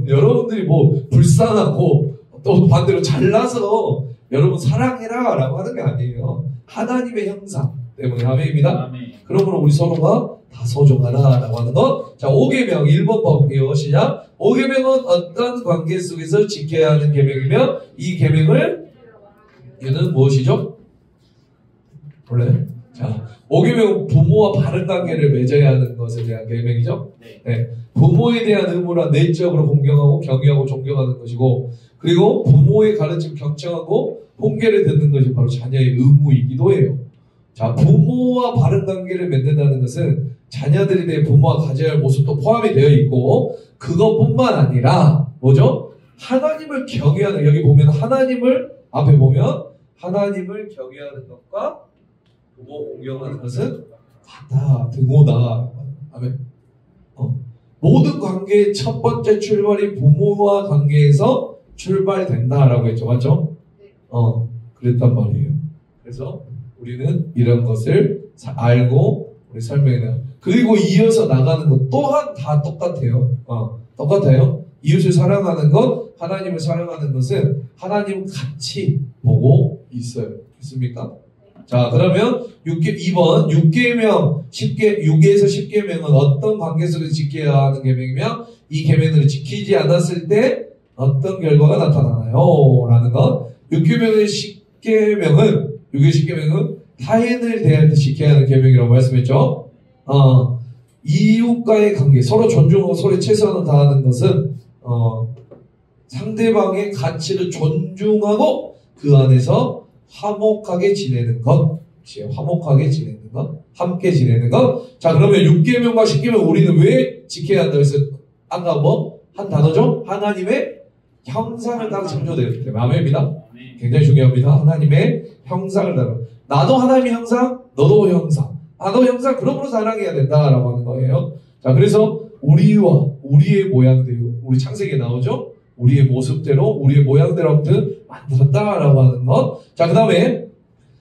여러분들이 뭐 불쌍하고 또 반대로 잘나서 여러분 사랑해라 라고 하는 게 아니에요. 하나님의 형상 때문에. 아멘입니다. 아멘. 그러므로 우리 서로가 다 소중하다 라고 하는 것. 자, 5계명 1번 볼게요. 시작. 5계명은 어떤 관계 속에서 지켜야 하는 계명이며 이 계명을 이는 무엇이죠? 원래 자, 5계명은 부모와 바른 관계를 맺어야 하는 것에 대한 계명이죠. 네. 부모에 대한 의무라 내적으로 공경하고 경외하고 존경하는 것이고, 그리고 부모의 가르침 경청하고 훈계를 듣는 것이 바로 자녀의 의무이기도 해요. 자, 부모와 바른 관계를 맺는다는 것은 자녀들이 내 부모와 가져야 할 모습도 포함이 되어 있고, 그것뿐만 아니라 뭐죠? 하나님을 경외하는, 여기 보면 하나님을, 앞에 보면 하나님을 경외하는 것과 부모 공경하는 것은 같다, 등호다. 아멘. 모든 관계의 첫 번째 출발이 부모와 관계에서 출발된다라고 했죠. 맞죠? 그랬단 말이에요. 그래서 우리는 이런 것을 알고 우리 설명해요. 그리고 이어서 나가는 것 또한 다 똑같아요. 똑같아요. 이웃을 사랑하는 것, 하나님을 사랑하는 것은 하나님 같이 보고 있어요. 됐습니까? 자, 그러면 2번 6계명 6에서 10계명은 어떤 관계 속에서 지켜야 하는 계명이며 이 계명들을 지키지 않았을 때 어떤 결과가 나타나나요? 라는 것. 6계명의 10계명은 타인을 대할 때 지켜야 하는 계명이라고 말씀했죠. 이웃과의 관계, 서로 존중하고 서로 최선을 다하는 것은 상대방의 가치를 존중하고 그 안에서 화목하게 지내는 것, 화목하게 지내는 것, 함께 지내는 것. 자, 그러면 6계명과 10계명 우리는 왜 지켜야 한다 그래서 아까 한 단어죠? 하나님의 형상을 따라 창조되었기 때문에. 아멘입니다. 굉장히 중요합니다. 하나님의 형상을 따라. 나도 하나님의 형상, 너도 형상. 나도 형상, 그러므로 사랑해야 된다라고 하는 거예요. 자, 그래서 우리와 우리의 모양대로, 우리 창세기에 나오죠? 우리의 모습대로, 우리의 모양대로 아무튼 만들었다라고 하는 것. 자, 그 다음에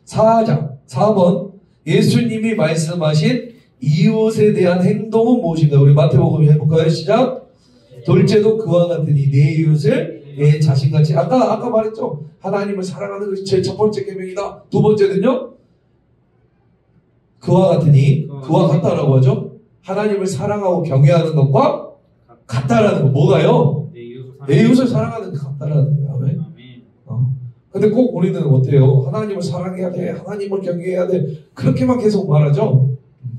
4번. 예수님이 말씀하신 이웃에 대한 행동은 무엇인가? 우리 마태복음 해볼까요? 시작. 둘째도 그와 같으니 내 이웃을 내 자신같이. 아까 말했죠? 하나님을 사랑하는 것이 제일 첫 번째 계명이다. 두 번째는요? 그와 같으니, 그와 같다라고 하죠? 하나님을 사랑하고 경외하는 것과 같다라는 거. 뭐가요? 내 이웃을 사랑하는 것 같다라는 거예요. 근데 꼭 우리는 어때요? 하나님을 사랑해야 돼. 하나님을 경외해야 돼. 그렇게만 계속 말하죠?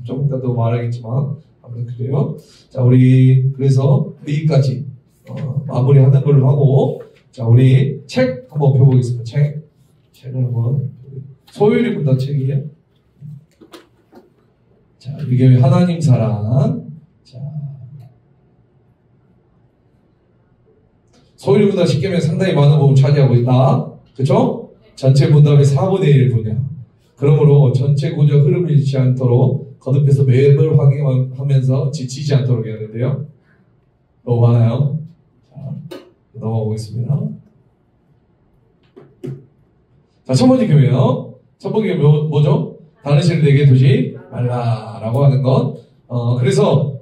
좀 이따도 말하겠지만. 아무튼 그래요. 자, 우리, 그래서 여기까지, 마무리하는 걸로 하고, 자, 우리 책 한번 펴보겠습니다. 책을 한번. 소율이 문단 책이에요. 자, 이게 하나님 사랑. 자. 소율이 문단 10계명 상당히 많은 부분 차지하고 있다. 그쵸? 전체 문답의 4분의 1 분야. 그러므로 전체 구조 흐름을 잃지 않도록 거듭해서 매번 확인하면서 지치지 않도록 해야 되는데요. 너무 많아요. 자, 넘어가 보겠습니다. 자, 첫 번째 교회요. 첫 번째 교회 뭐죠? 다른 신을 내게 두지 말라라고 하는 것. 그래서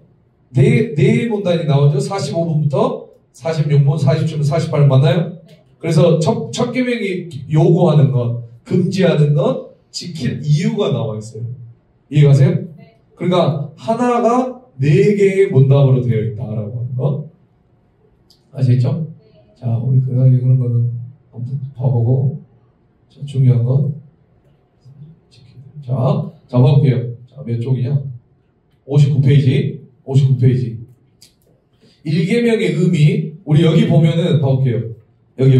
네 문단이 나오죠. 45분부터 46분, 47분, 48분 맞나요? 그래서 첫 계명이 요구하는 것, 금지하는 것, 지킬 이유가 나와 있어요. 이해가세요? 네. 그러니까 하나가 4개의 문답으로 되어 있다라고 하는 것. 아시겠죠? 네. 자, 우리 그런 거는 아무튼 봐보고. 자, 중요한 것. 자, 봐볼게요. 자, 몇 쪽이냐? 59페이지. 59페이지. 1계명의 의미. 우리 여기 보면은 봐볼게요. 여기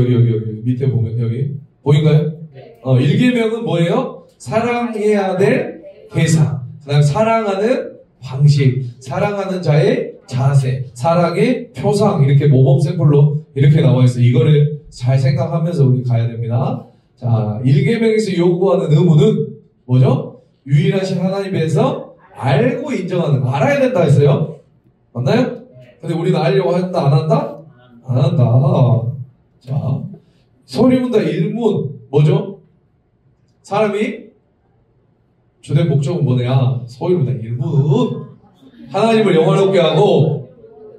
밑에 보면 여기 보인가요? 네. 1계명은 뭐예요? 사랑해야 될 대상, 그다음 사랑하는 방식, 사랑하는 자의 자세, 사랑의 표상, 이렇게 모범 샘플로 이렇게 나와 있어요. 이거를 잘 생각하면서 우리 가야 됩니다. 자, 1계명에서 요구하는 의무는 뭐죠? 유일하신 하나님에 대해서 알고 인정하는 거, 알아야 된다 했어요. 맞나요? 근데 우리는 알려고 한다, 안 한다? 안 한다. 자, 소리문답 1문 뭐죠? 사람이 주된 목적은 뭐냐? 소리문답 1문 하나님을 영화롭게 하고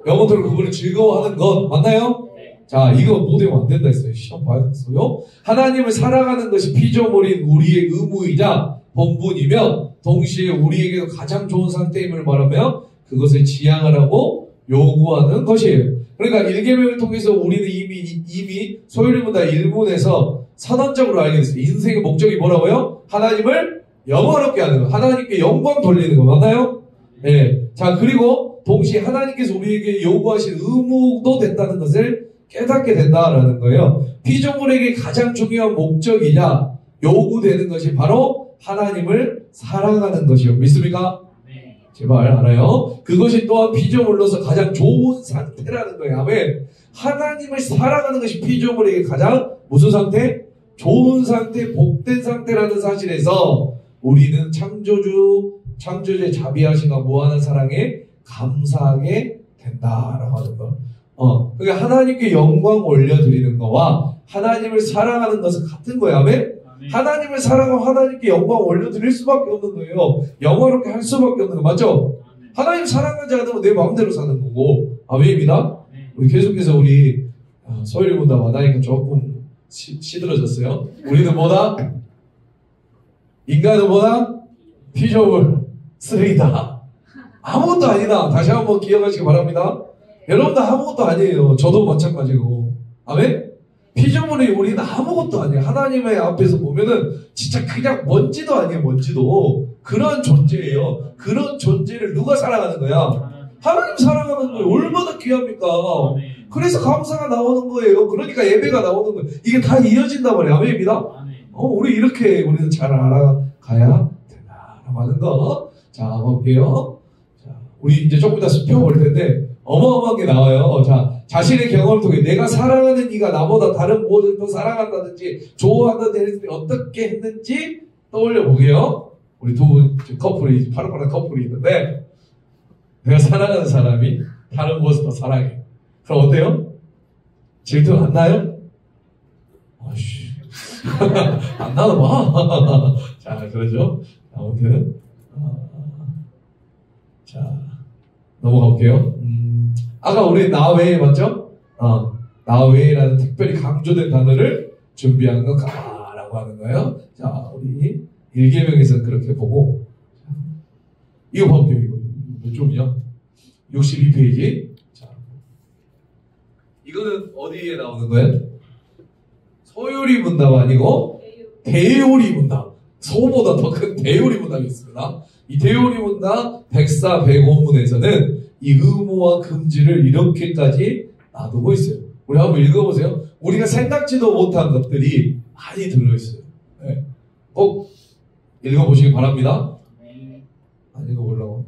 영혼으로 그분을 즐거워하는 것 맞나요? 자, 이거 못 외우면 안 된다 했어요. 시험 봐야겠어요. 하나님을 사랑하는 것이 피조물인 우리의 의무이자 본분이며 동시에 우리에게도 가장 좋은 상태임을 말하며 그것을 지향하라고 요구하는 것이에요. 그러니까 1계명을 통해서 우리는 이미 소율문답 1문에서 선언적으로 알게 됐어요. 인생의 목적이 뭐라고요? 하나님을 영원롭게 하는 거. 하나님께 영광 돌리는 거. 맞나요? 네. 자, 그리고 동시에 하나님께서 우리에게 요구하신 의무도 된다는 것을 깨닫게 된다라는 거예요. 피조물에게 가장 중요한 목적이자 요구되는 것이 바로 하나님을 사랑하는 것이요. 믿습니까? 네. 제발 알아요. 그것이 또한 피조물로서 가장 좋은 상태라는 거예요. 아멘. 하나님을 사랑하는 것이 피조물에게 가장 무슨 상태? 좋은 상태, 복된 상태라는 사실에서 우리는 창조주의 자비하심과 무한한 사랑에 감사하게 된다라고 하는 거. 그러니까 하나님께 영광 올려드리는 거와 하나님을 사랑하는 것은 같은 거예요. 아멘? 하나님을 사랑하고 하나님께 영광 올려드릴 수밖에 없는 거예요. 영화롭게 할 수밖에 없는 거 맞죠? 하나님 사랑하지 않으면 내 마음대로 사는 거고. 아멘입니다. 우리 계속해서 우리 서율이 본다 마다니까 조금 시들어졌어요. 우리는 뭐다? 인간은 뭐다? 피조물 쓰레기다. 아무것도 아니다. 다시 한번 기억하시기 바랍니다. 여러분도 아무것도 아니에요. 저도 마찬가지고. 아멘? 피조물이 우리는 아무것도 아니에요. 하나님의 앞에서 보면은 진짜 그냥 먼지도 아니에요. 먼지도. 그런 존재예요. 그런 존재를 누가 사랑하는 거야? 하나님 사랑하는 거예요. 얼마나 귀합니까? 그래서 감사가 나오는 거예요. 그러니까 예배가 나오는 거예요. 이게 다 이어진단 말이에요. 아멘입니다. 우리 이렇게 우리는 잘 알아가야 된다라고 하는 거. 자, 볼게요. 자, 우리 이제 조금 이따 펴볼 텐데 어마어마한 게 나와요. 자, 자신의 경험을 통해 내가 사랑하는 이가 나보다 다른 무엇을 더 사랑한다든지 좋아한다든지 어떻게 했는지 떠올려 보게요. 우리 두 분 커플이 파릇파릇 커플이 있는데 내가 사랑하는 사람이 다른 무엇을 더 사랑해. 그럼 어때요? 질투 안 나요? 아씨 안 나도 봐. 자, 그러죠. 아무튼 자, 넘어가 볼게요. 아까 우리 나 외에 맞죠? 나 외에라는 특별히 강조된 단어를 준비한 거 가라고 하는 거예요. 자, 우리 1계명에서는 그렇게 보고 이거 볼게요. 이거 몇 쪽이냐? 62페이지. 자, 이거는 어디에 나오는 거예요? 소요리 문답 아니고 대요리 문답. 소보다 더 큰 대요리 문답이 있습니다. 이 대요리 문답 104, 105문에서는 이 의무와 금지를 이렇게까지 놔두고 있어요. 우리 한번 읽어보세요. 우리가 생각지도 못한 것들이 많이 들어있어요. 네. 꼭 읽어보시기 바랍니다. 안 읽어보려고.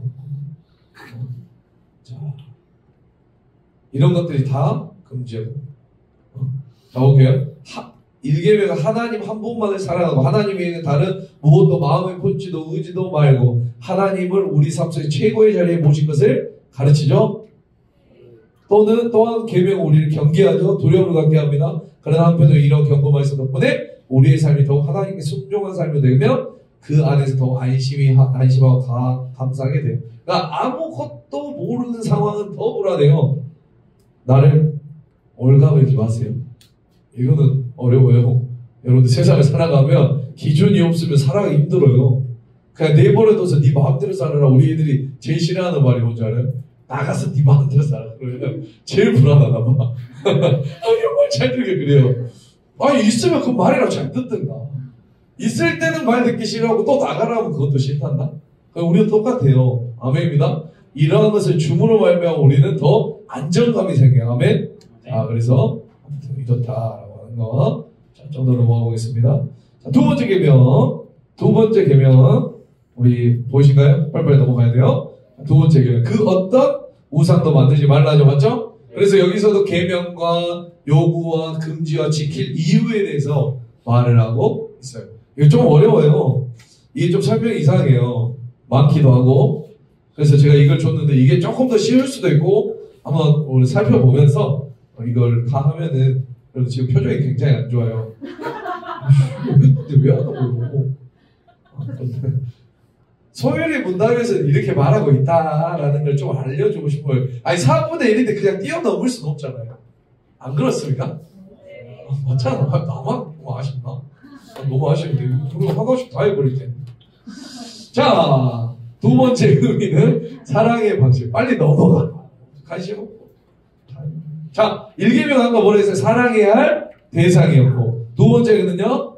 자, 이런 것들이 다 금지예요. 자, 볼게요. 1계명은 하나님 한 분만을 사랑하고 하나님 외에는 다른 무엇도 마음의 본질도 의지도 말고 하나님을 우리 삶 속에 최고의 자리에 모신 것을 가르치죠. 또한 계명은 우리를 경계하죠. 두려움을 갖게 합니다. 그러나 한편으로 이런 경고 말씀 덕분에 우리의 삶이 더욱 하나님께 순종한 삶이 되며 그 안에서 더욱 안심하고 감사하게 돼요. 그러니까 아무것도 모르는 상황은 더 불안해요. 나를 올가매지 마세요. 이거는 어려워요. 여러분들 세상을 살아가면 기준이 없으면 살아가기 힘들어요. 그냥 내버려둬서 네 마음대로 살아라. 우리 애들이 제일 싫어하는 말이 뭔지 알아요? 나가서 네 마음대로 살아. 그러면 제일 불안하나 봐. 이런 말 잘 들게 그래요. 아니 있으면 그 말이라고 잘 듣든가. 있을 때는 말 듣기 싫어하고 또 나가라면 그것도 싫단다. 우리도 똑같아요. 아멘입니다. 이러한 것을 주문으로 말미암아 우리는 더 안정감이 생겨요. 아멘. 자, 그래서 이렇다라고 하는 거. 자, 좀 더 넘어가 보겠습니다. 자, 두 번째 계명. 우리 보이신가요? 빨리빨리 넘어가야 돼요. 두 번째 계명. 그 어떤 우상도 만들지 말라죠. 맞죠? 그래서 여기서도 계명과 요구와 금지와 지킬 이유에 대해서 말을 하고 있어요. 이거 좀 어려워요. 이게 좀 설명이 이상해요. 많기도 하고. 그래서 제가 이걸 줬는데 이게 조금 더 쉬울 수도 있고 한번 오늘 살펴보면서 이걸 다 하면은 여러분 지금 표정이 굉장히 안 좋아요. 왜 안 하고 소율이 문답에서는 이렇게 말하고 있다라는 걸 좀 알려주고 싶어요. 아니 4분의 1인데 그냥 뛰어넘을 수는 없잖아요. 안 그렇습니까? 맞잖아. 나만 너무 아쉽나? 너무 아쉬운데 이거 하나씩 다 해버릴 텐데. 자, 두 번째 의미는 사랑의 방식. 빨리 넘어가. 가시오. 자, 1계명 아까 뭐라 했어요? 사랑해야 할 대상이었고 두 번째는요?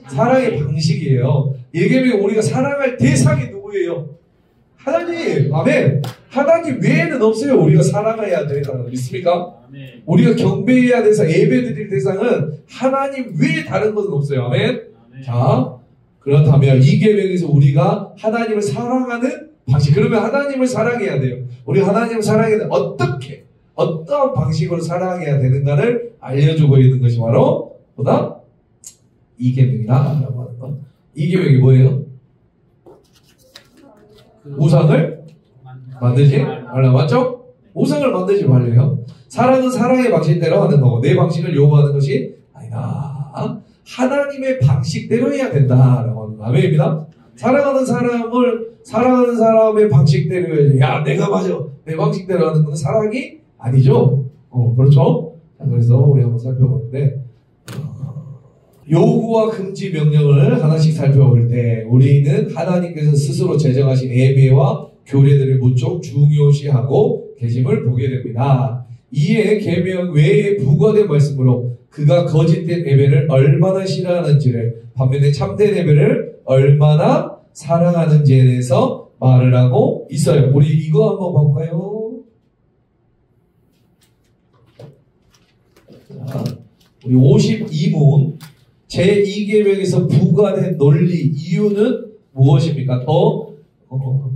사랑의 방식이에요. 1계명 우리가 사랑할 대상이 누구예요? 하나님. 아멘. 하나님 외에는 없어요. 우리가 사랑해야 할 대상은. 믿습니까? 아멘. 우리가 경배해야 할 대상, 예배드릴 대상은 하나님 외에 다른 것은 없어요. 아멘. 아멘. 자, 그렇다면 이 계명에서 우리가 하나님을 사랑하는 방식, 그러면 하나님을 사랑해야 돼요. 우리 하나님을 사랑해야 돼. 어떻게, 어떤 방식으로 사랑해야 되는가를 알려주고 있는 것이 바로 보다 이 계명이라고 하는 것. 이 계명이 뭐예요? 우상을 만들지 말라. 맞죠? 우상을 만들지 말래요. 사랑은 사랑의 방식대로 하는 거고 내 방식을 요구하는 것이 아니다. 하나님의 방식대로 해야 된다라고 하는 아멘입니다. 사랑하는 사람의 방식대로 해야지. 야, 내가 맞아. 내 방식대로 하는 건 사랑이 아니죠. 그렇죠? 자, 그래서 우리 한번 살펴보는데 요구와 금지 명령을 하나씩 살펴볼 때 우리는 하나님께서 스스로 제정하신 예배와 교례들을 무척 중요시하고 계심을 보게 됩니다. 이에 계명 외에 부과된 말씀으로 그가 거짓된 예배를 얼마나 싫어하는지를 반면에 참된 예배를 얼마나 사랑하는지에 대해서 말을 하고 있어요. 우리 이거 한번 볼까요? 자, 우리 52문 제2계명에서 부과된 논리 이유는 무엇입니까?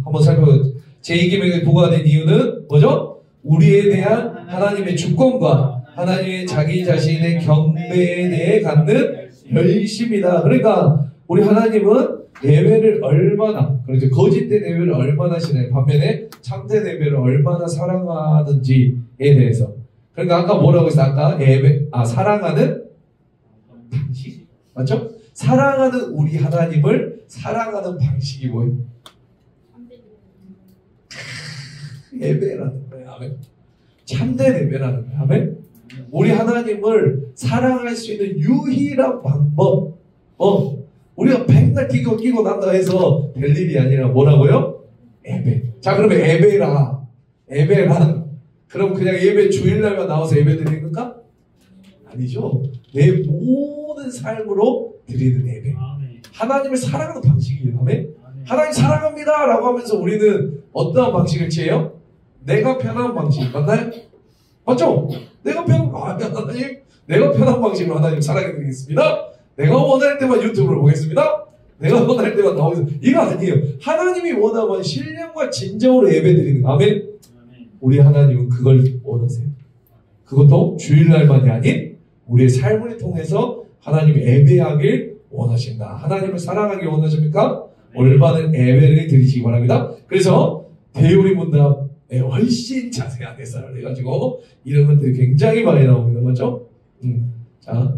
한번 살펴보죠. 제2계명에 부과된 이유는 뭐죠? 우리에 대한 하나님의 주권과 하나님의 자기 자신의 경배에 대해 갖는 열심이다. 그러니까 우리 하나님은 예배를 얼마나, 그렇죠, 거짓된 예배를 얼마나 신뢰해, 반면에 참된 예배를 얼마나 사랑하는지에 대해서. 그러니까 아까 뭐라고 했어? 아까 사랑하는 방식, 맞죠? 사랑하는 우리 하나님을 사랑하는 방식이 뭐예요? 예배라는 거예요. 아멘. 참된 예배라는 거예요. 아멘. 우리 하나님을 사랑할 수 있는 유일한 방법, 우리가 맨날 끼고 난다 해서 될 일이 아니라 뭐라고요? 예배. 자, 그러면 예배란, 그럼 그냥 예배 주일날만 나와서 예배 드리는 건가? 아니죠. 내 모든 삶으로 드리는 예배. 하나님을 사랑하는 방식이에요. 아멘. 하나님 사랑합니다 라고 하면서 우리는 어떠한 방식을 취해요? 내가 편한 방식. 맞나요? 맞죠? 내가 편한 방식으로 하나님 사랑해드리겠습니다. 내가 원할 때만 유튜브를 보겠습니다. 내가 원할 때만 나오겠습니다. 이거 아니에요. 하나님이 원하면 신령과 진정으로 예배드리는 거. 아멘. 우리 하나님은 그걸 원하세요. 그것도 주일날만이 아닌 우리의 삶을 통해서 하나님이 예배하길 원하신다. 하나님을 사랑하길 원하십니까? 올바른 예배를 드리시기 바랍니다. 그래서 대요리 문답에 훨씬 자세한 해설을 해가지고 이런 것들이 굉장히 많이 나옵니다. 맞죠? 자,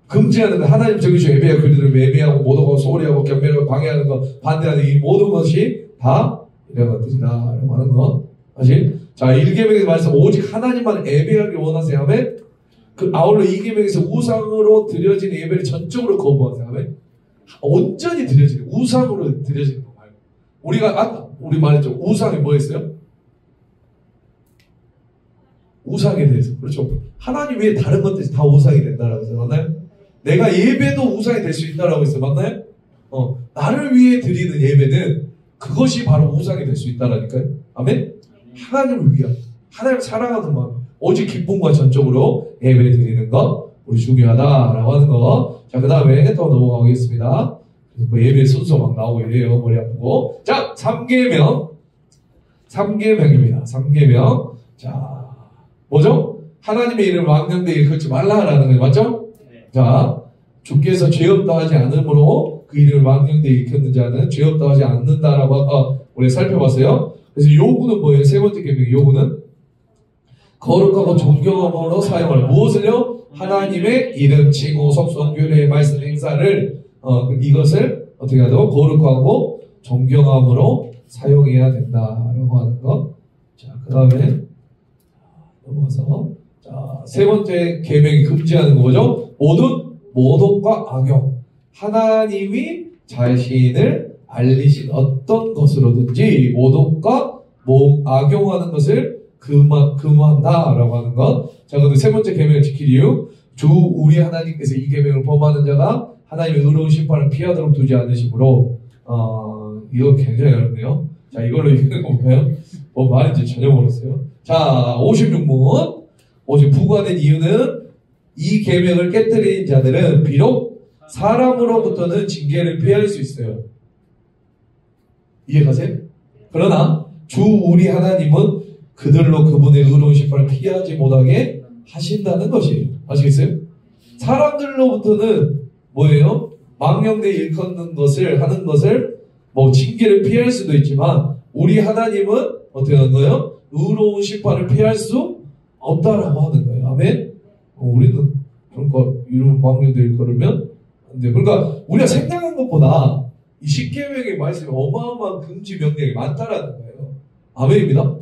금지하는 거, 하나님 정해주신 예배와 규례를 예배하고 못하고 소리하고 경배하고 방해하는 거, 반대하는 이 모든 것이 다 이런 것들이다 라고 하는 거. 사실 자, 1계명에서 말해서 오직 하나님만 예배하길 원하세요. 아멘. 아울러 2계명에서 우상으로 드려지는 예배를 전적으로 거부하세요. 아멘. 온전히 드려지는, 우상으로 드려지는 거 말고. 우리 말했죠. 우상이 뭐였어요? 우상에 대해서. 그렇죠. 하나님 외에 다른 것들이 다 우상이 된다라고 해서 맞나요? 내가 예배도 우상이 될 수 있다라고 해서 맞나요? 나를 위해 드리는 예배는 그것이 바로 우상이 될 수 있다라니까요. 아멘? 하나님을 위한, 하나님을 사랑하는 마음, 오직 기쁨과 전적으로 예배 드리는 것, 우리 중요하다라고 하는 거. 자, 그 다음에 또 넘어가겠습니다. 예배 순서 막 나오고 이래요. 머리 아프고. 자, 3계명. 3계명입니다. 3계명. 자, 뭐죠? 하나님의 이름을 망령되이 일컫지 말라라는 거예요. 맞죠? 네. 자, 주께서 죄 없다 하지 않으므로 그 이름을 망령되이 일컫는 자는 죄 없다 하지 않는다라고 아까 우리 살펴봤어요. 그래서 요구는 뭐예요? 세 번째 계명의 요구는 거룩하고 존경함으로 사용할 무엇을요? 하나님의 이름, 칭호, 속성, 규례, 말씀, 행사를 이것을 어떻게 하죠? 거룩하고 존경함으로 사용해야 된다라고 하는 것. 자, 그 다음에 넘어가서 자, 세 번째 계명이 금지하는 거 뭐죠? 모독과 악용. 하나님이 자신을 알리신 어떤 것으로든지 모독과 악용하는 것을 금한다라고 하는 것. 자, 그런데 세 번째 계명을 지킬 이유. 주 우리 하나님께서 이 계명을 범하는 자가 하나님의 의로운 심판을 피하도록 두지 않으시므로 이거 굉장히 어렵네요. 자, 이걸로 읽는 거 볼까요? 뭐 말인지 전혀 모르겠어요. 자, 56문. 오직 부과된 이유는 이 계명을 깨뜨린 자들은 비록 사람으로부터는 징계를 피할 수 있어요. 이해가세요? 그러나 주 우리 하나님은 그들로 그분의 의로운 심판을 피하지 못하게 하신다는 것이에요. 아시겠어요? 사람들로부터는 뭐예요? 망령되이 일컫는 것을 하는 것을 뭐 징계를 피할 수도 있지만 우리 하나님은 어떻게 하는 거예요? 의로운 심판을 피할 수 없다라고 하는 거예요. 아멘? 우리는 그런 거 이런 망령되이 일컬으면 안 돼요. 그러니까 우리가 생각한 것보다 이 십계명의 말씀이 어마어마한 금지 명령이 많다라는 거예요. 아멘입니다.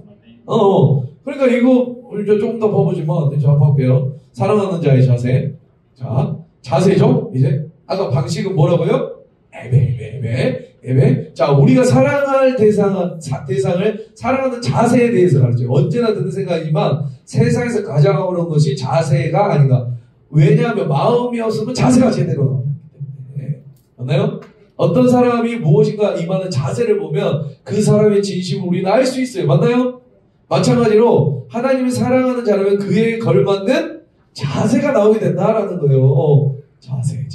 그러니까 이거 이제 조금 더 봐보지만 이제 한번 볼게요. 사랑하는 자의 자세. 자, 자세죠? 이제 아까 방식은 뭐라고요? 에베. 자, 우리가 사랑할 대상을 사랑하는 자세에 대해서 가르쳐요. 언제나 드는 생각이지만 세상에서 가장 어려운 것이 자세가 아닌가. 왜냐하면 마음이 없으면 자세가 제대로 나오기 때문에. 맞나요? 어떤 사람이 무엇인가 임하는 자세를 보면 그 사람의 진심을 우리는 알 수 있어요. 맞나요? 마찬가지로 하나님을 사랑하는 자라면 그에 걸맞는 자세가 나오게 된다라는 거예요. 자세.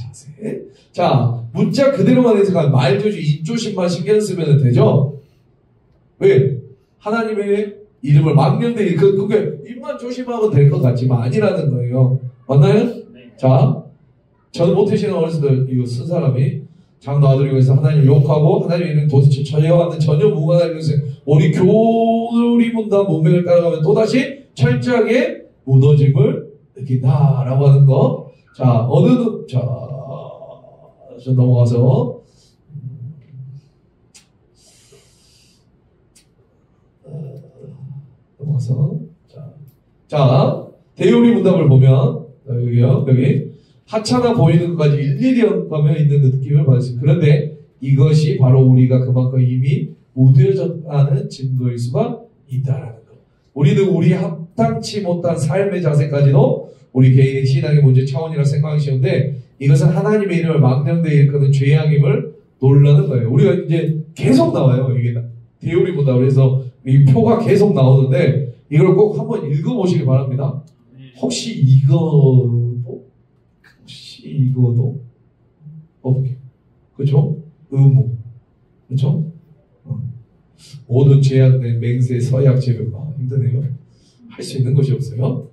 자, 문자 그대로만 해석하면 말조주 입조심만 신경 쓰면 되죠? 왜? 하나님의 이름을 망령되이 그게 입만 조심하면 될 것 같지만 아니라는 거예요. 맞나요? 네. 자, 저는 모태신앙 어렸을 때 이거 쓴 사람이 장로 아들이고 해서 하나님 욕하고 하나님 이름 도대체 저희와는 전혀 무관한 것을 우리 교리 문답 문맥을 따라가면 또다시 철저하게 무너짐을 느낀다라고 하는 거. 자, 저 넘어가서 자, 대요리 문답을 보면 여기 하찮아 보이는 것까지 일일이 언급하며 있는 느낌을 받으시. 그런데 이것이 바로 우리가 그만큼 이미 무뎌졌다는 증거일 수가 있다라는 것. 우리는 우리 합당치 못한 삶의 자세까지도 우리 개인의 신앙의 문제 차원이라 생각하기 쉬운데 이것은 하나님의 이름을 망령되이 일컫는 죄악임을 놀라는 거예요. 우리가 이제 계속 나와요. 이게 대요리 문답을 해서 이 표가 계속 나오는데 이걸 꼭 한번 읽어보시기 바랍니다. 혹시 이거도 없게. 그렇죠? 의무. 그렇죠? 모든 죄악된 맹세, 서약, 제별. 힘드네요. 할 수 있는 것이 없어요.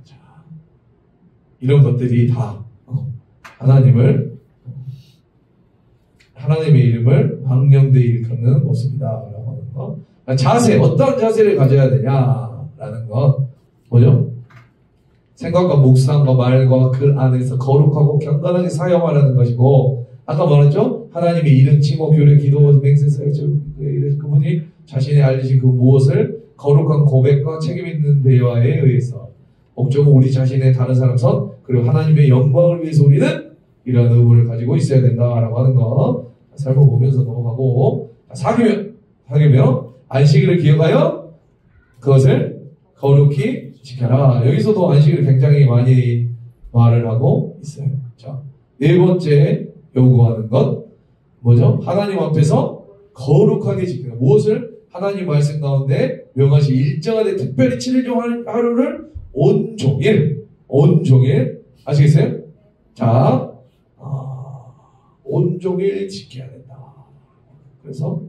자, 이런 것들이 다 하나님의 이름을 망령되이 일컫는 모습이다라고 하는 거. 자세, 어떤 자세를 가져야 되냐라는 거. 뭐죠? 생각과 묵상과 말과 글 안에서 거룩하고 경건하게 사용하라는 것이고, 아까 말했죠? 하나님의 이름, 칭호, 교례, 기도, 맹세, 서약, 그분이 자신이 알리신 그 무엇을 거룩한 고백과 책임 있는 대화에 의해서 목적은 우리 자신의 다른 사람 선 그리고 하나님의 영광을 위해서 우리는 이런 의무를 가지고 있어야 된다라고 하는 거 살펴보면서 넘어가고, 사계명 안식일을 기억하여 그것을 거룩히 지켜라. 여기서도 안식일을 굉장히 많이 말을 하고 있어요. 자, 네 번째 요구하는 것 뭐죠? 하나님 앞에서 거룩하게 지키는 무엇을 하나님 말씀 가운데 명하시 일정하되 특별히 7일 중 하루를 온종일 아시겠어요? 자, 온종일 지켜야 된다. 그래서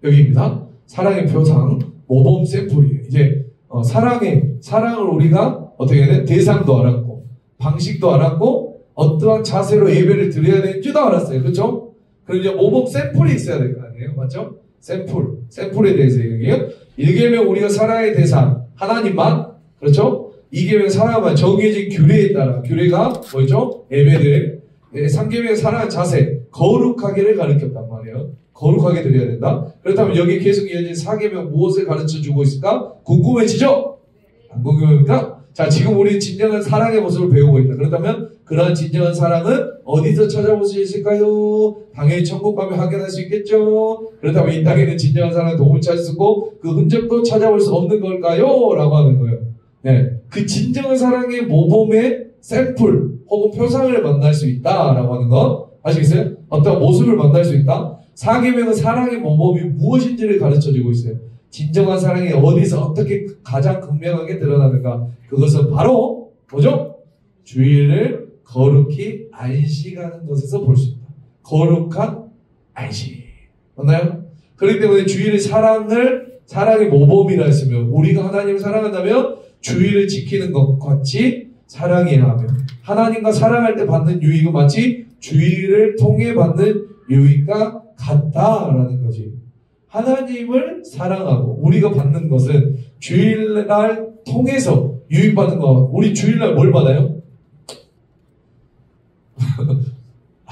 여기입니다. 사랑의 표상 모범 샘플이에요. 이제 사랑을 우리가 어떻게 해야 돼? 대상도 알았고 방식도 알았고 어떠한 자세로 예배를 드려야 되는지도 알았어요. 그렇죠? 그럼 이제 모범 샘플이 있어야 될 거 아니에요? 맞죠? 샘플에 대해서 얘기해요. 1계명 우리가 사랑의 대상 하나님만, 그렇죠? 2계명 사랑만 정해진 규례에 따라, 규례가 뭐죠? 예배들. 3계명 사랑의 자세 거룩하게를 가르쳤단 말이에요. 거룩하게 드려야 된다. 그렇다면 여기 계속 이어진 4계명 무엇을 가르쳐주고 있을까? 궁금해지죠? 안 궁금합니까? 자, 지금 우리 진정한 사랑의 모습을 배우고 있다. 그렇다면 그러한 진정한 사랑은 어디서 찾아볼 수 있을까요? 당연히 천국 가면 확인할 수 있겠죠? 그렇다면 이 땅에는 진정한 사랑의 도움을 찾을 수 있고 그 흔적도 찾아볼 수 없는 걸까요? 라고 하는 거예요. 네, 그 진정한 사랑의 모범의 샘플 혹은 표상을 만날 수 있다라고 하는 거 아시겠어요? 어떤 모습을 만날 수 있다. 4계명은 사랑의 모범이 무엇인지를 가르쳐주고 있어요. 진정한 사랑이 어디서 어떻게 가장 극명하게 드러나는가? 그것은 바로 뭐죠? 주일을 거룩히 안식하는 것에서 볼 수 있다. 거룩한 안식. 맞나요? 그렇기 때문에 주일의 사랑의 모범이라 했으면 우리가 하나님을 사랑한다면 주일을 지키는 것 같이 사랑해야 하며 하나님과 사랑할 때 받는 유익은 마치 주일을 통해 받는 유익과 같다라는 거지. 하나님을 사랑하고 우리가 받는 것은 주일날 통해서 유익받는 거. 우리 주일날 뭘 받아요?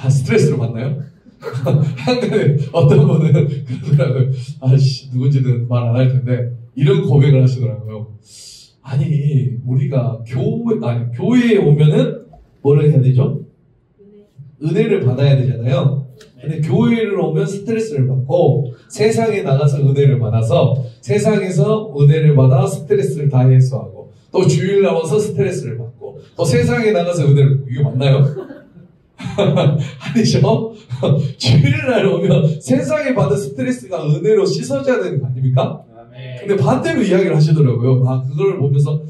스트레스를 받나요? 한간에 어떤 분은 그러더라고요. 누군지는 말 안 할 텐데 이런 고백을 하시더라고요. 아니 우리가 교회에 오면은 뭐를 해야 되죠? 은혜를 받아야 되잖아요. 근데 교회를 오면 스트레스를 받고 세상에 나가서 은혜를 받아서 세상에서 은혜를 받아 스트레스를 다 해소하고 또 주일 나와서 스트레스를 받고 또 세상에 나가서 은혜를 이게 맞나요? 아니죠? 주일날 오면 세상에 받은 스트레스가 은혜로 씻어져야 되는 거 아닙니까? 근데 반대로 이야기를 하시더라고요. 그걸 보면서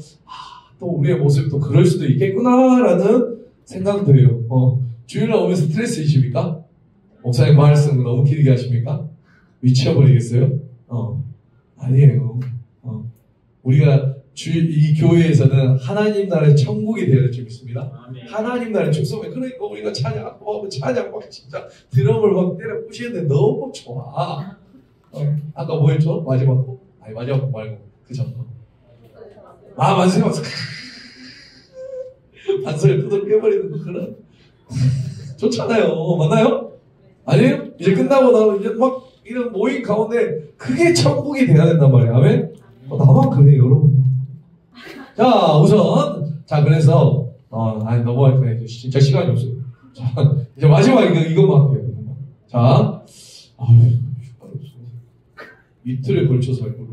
또 우리의 모습이 또 그럴 수도 있겠구나라는 생각도 해요. 주일날 오면 스트레스이십니까? 목사님 말씀 너무 길게 하십니까? 미쳐버리겠어요? 아니에요. 우리가 이 교회에서는 하나님 나라의 천국이 되어야 줄 믿습니다. 하나님 나라의 축소면 그러니까 우리가 찬양 막 진짜 드럼을 막 때려 부시는데 너무 좋아. 아까 뭐 했죠? 마지막 거? 아니 마지막 거 말고 그 전 거. 마지막 반소리 푸들 깨버리는 거 그런 좋잖아요. 맞나요? 아니에요? 이제 끝나고 나면 이제 막 이런 모임 가운데 그게 천국이 돼야 된단 말이에요. 아멘? 나만 그래요, 여러분. 자, 우선 그래서 넘어갈 거예요. 진짜 시간이 없어요. 자, 이제 마지막 이것만 할게요. 자, 이틀에 걸쳐서 할 거예요.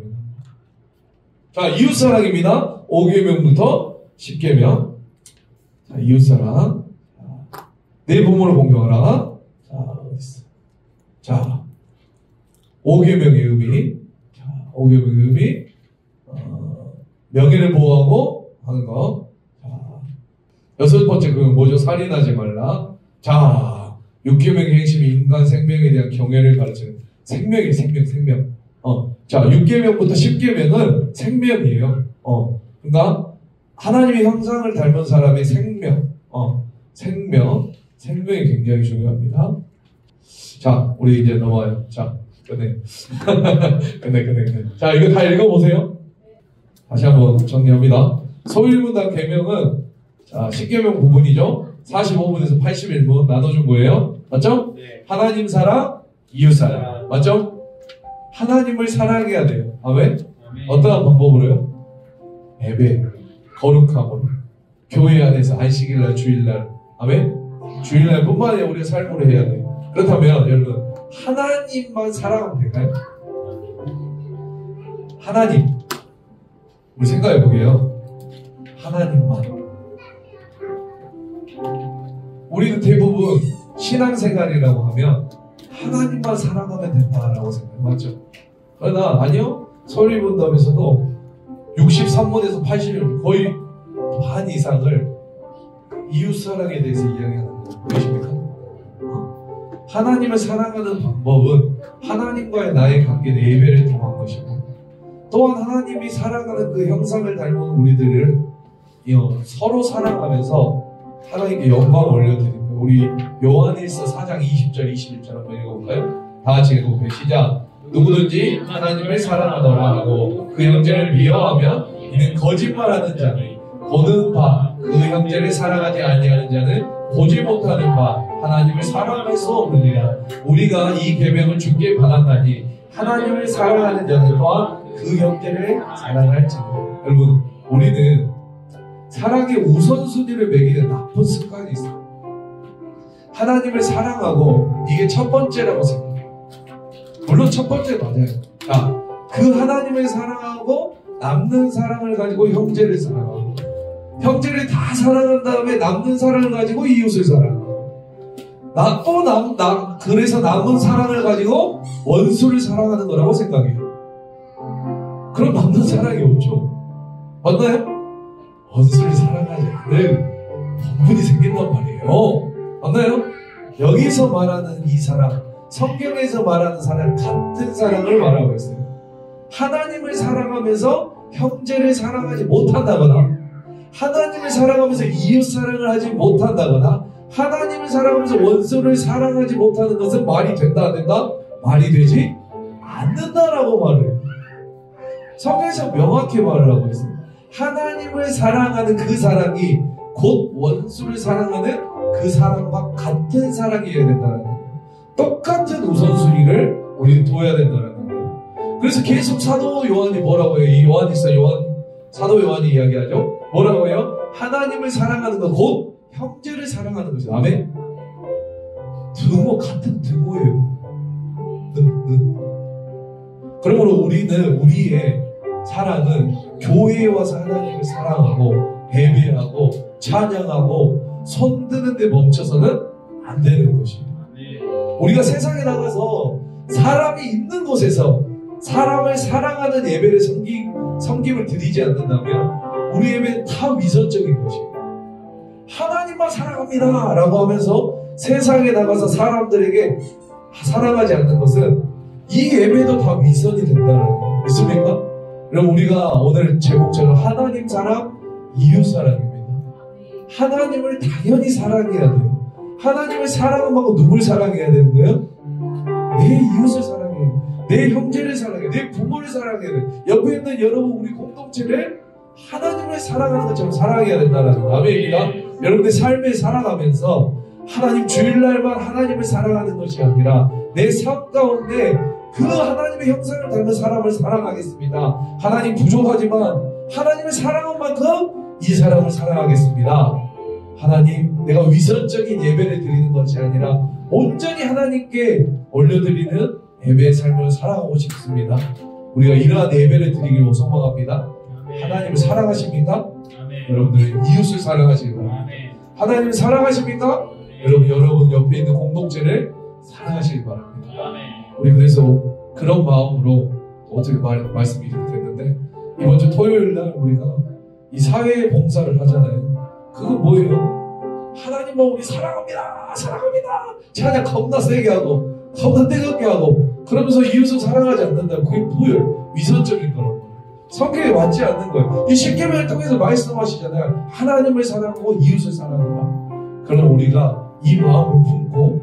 자, 이웃사랑입니다. 5계명부터 10계명. 자, 이웃사랑. 내 부모를 공경하라. 자, 어디 있어? 자, 5계명의 의미. 자, 5계명의 의미. 명예를 보호하고 하는 거. 자, 6번째 그건 뭐죠? 살인하지 말라. 자, 6계명의 행심이 인간 생명에 대한 경외를 가르치는 생명. 자, 6계명부터 10계명은 생명이에요. 그러니까 하나님의 형상을 닮은 사람의 생명이 굉장히 중요합니다. 자, 우리 이제 넘어와요. 자, 끝내. 자, 이거 다 읽어보세요. 다시 한번 정리합니다. 소일문답 계명은 10계명 부분이죠. 45분에서 81분 나눠준 거예요. 맞죠? 네. 하나님 사랑, 이웃 사랑. 맞죠? 하나님을 사랑해야 돼요. 아멘? 어떠한 방법으로요? 예배, 거룩함으로. 교회 안에서 안식일날, 주일날. 아멘? 주일날 뿐만 아니라 우리의 삶으로 해야 돼요. 그렇다면 여러분 하나님만 사랑하면 될까요? 하나님. 우리 생각해 보게요. 하나님만. 우리는 대부분 신앙생활이라고 하면 하나님만 사랑하면 된다라고 생각해요. 맞죠? 그러나 아니요. 서울문답에서도 63번에서 81번 거의 반 이상을 이웃사랑에 대해서 이야기하는 거 보이십니까? 하나님을 사랑하는 방법은 하나님과의 나의 관계는 예배를 통한 것이고 또한 하나님이 사랑하는 그 형상을 닮은 우리들을 서로 사랑하면서 하나님께 영광을 올려드립니다. 우리 요한일서 4장 20절 21절 한번 읽어볼까요? 다 같이 읽어볼까요? 시작. 누구든지 하나님을 사랑하더라 하고 그 형제를 미워하면 이는 거짓말하는 자니 보는 바 그 형제를 사랑하지 아니하는 자는 보지 못하는 바 하나님을 사랑할 수 없느니라. 우리가 이 계명을 주께 받았나니 하나님을 사랑하는 자는 또한 그 형제를 사랑할지니라. 여러분 우리는 사랑의 우선순위를 매기는 나쁜 습관이 있어요. 하나님을 사랑하고 이게 첫 번째라고 생각해요. 물론 첫 번째 맞아요. 자, 그 하나님을 사랑하고 남는 사랑을 가지고 형제를 사랑하고 형제를 다 사랑한 다음에 남는 사랑을 가지고 이웃을 사랑하고 그래서 남은 사랑을 가지고 원수를 사랑하는 거라고 생각해요. 그럼 남는 사랑이 없죠. 맞나요? 원수를 사랑하지 않는 본분이 생긴단 말이에요. 맞나요? 여기서 말하는 이 사랑, 성경에서 말하는 사랑 같은 사랑을 말하고 있어요. 하나님을 사랑하면서 형제를 사랑하지 못한다거나, 하나님을 사랑하면서 이웃 사랑을 하지 못한다거나, 하나님을 사랑하면서 원수를 사랑하지 못하는 것은 말이 된다 안 된다? 말이 되지 않는다라고 말을 해요. 성경에서 명확히 말을 하고 있어요. 하나님을 사랑하는 그 사랑이 곧 원수를 사랑하는 그 사랑과 같은 사랑이어야 된다는 거예요. 똑같은 우선순위를 우리는 둬야 된다는 거예요. 그래서 계속 사도 요한이 뭐라고 해요? 이 요한일서 사도 요한이 이야기하죠. 뭐라고 해요? 하나님을 사랑하는 것 곧 형제를 사랑하는 거죠. 아멘. 등호 같은 등호예요. 그러므로 우리는 우리의 사랑은 교회에 와서 하나님을 사랑하고 예배하고 찬양하고 손드는 데 멈춰서는 안 되는 것이에요. 우리가 세상에 나가서 사람이 있는 곳에서 사람을 사랑하는 예배를 섬김을 드리지 않는다면 우리 예배는 다 위선적인 것이에요. 하나님만 사랑합니다 라고 하면서 세상에 나가서 사람들에게 사랑하지 않는 것은 이 예배도 다 위선이 된다는 거예요. 믿습니까? 그럼 우리가 오늘 제목처럼 하나님 사랑, 이웃 사랑입니다. 하나님을 당연히 사랑해야 돼요. 하나님을 사랑하고 누굴 사랑해야 되는 거예요? 내 이웃을 사랑해야 돼요. 내 형제를 사랑해야 돼요. 내 부모를 사랑해야 돼요. 옆에 있는 여러분 우리 공동체를 하나님을 사랑하는 것처럼 사랑해야 된다는 거예요. 아멘입니다. 여러분의 삶을 살아가면서 하나님 주일날만 하나님을 사랑하는 것이 아니라 내 삶 가운데 그 하나님의 형상을 닮은 사람을 사랑하겠습니다. 하나님 부족하지만 하나님을 사랑한 만큼 이 사람을 사랑하겠습니다. 하나님, 내가 위선적인 예배를 드리는 것이 아니라 온전히 하나님께 올려드리는 예배의 삶을 살아가고 싶습니다. 우리가 이러한 예배를 드리기로 소망합니다. 하나님을 사랑하십니까? 여러분들 이웃을 사랑하시기 바랍니다. 하나님을 사랑하십니까? 여러분 옆에 있는 공동체를 사랑하시기 바랍니다. 우리 그래서 그런 마음으로 어떻게 말씀이 됐는데 이번 주 토요일 날 우리가 이 사회 봉사를 하잖아요. 그건 뭐예요? 하나님만 우리 사랑합니다. 찬양 겁나 세게 하고 겁나 뜨겁게 하고 그러면서 이웃을 사랑하지 않는다. 그게 뭐예요? 위선적인 거라고. 성경에 맞지 않는 거예요. 이 십계명을 통해서 말씀하시잖아요. 하나님을 사랑하고 이웃을 사랑한다. 그럼 우리가 이 마음을 품고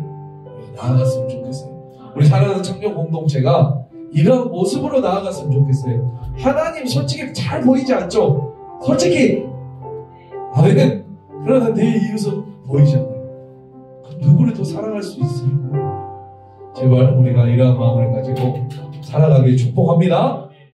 나아갔으면 좋겠어요. 우리 사랑하는 청년 공동체가 이런 모습으로 나아갔으면 좋겠어요. 하나님 솔직히 잘 보이지 않죠? 솔직히 아멘. 그러나 내 이웃은 보이잖아요. 그럼 누구를 더 사랑할 수 있을까요? 제발 우리가 이러한 마음을 가지고 살아가길 축복합니다.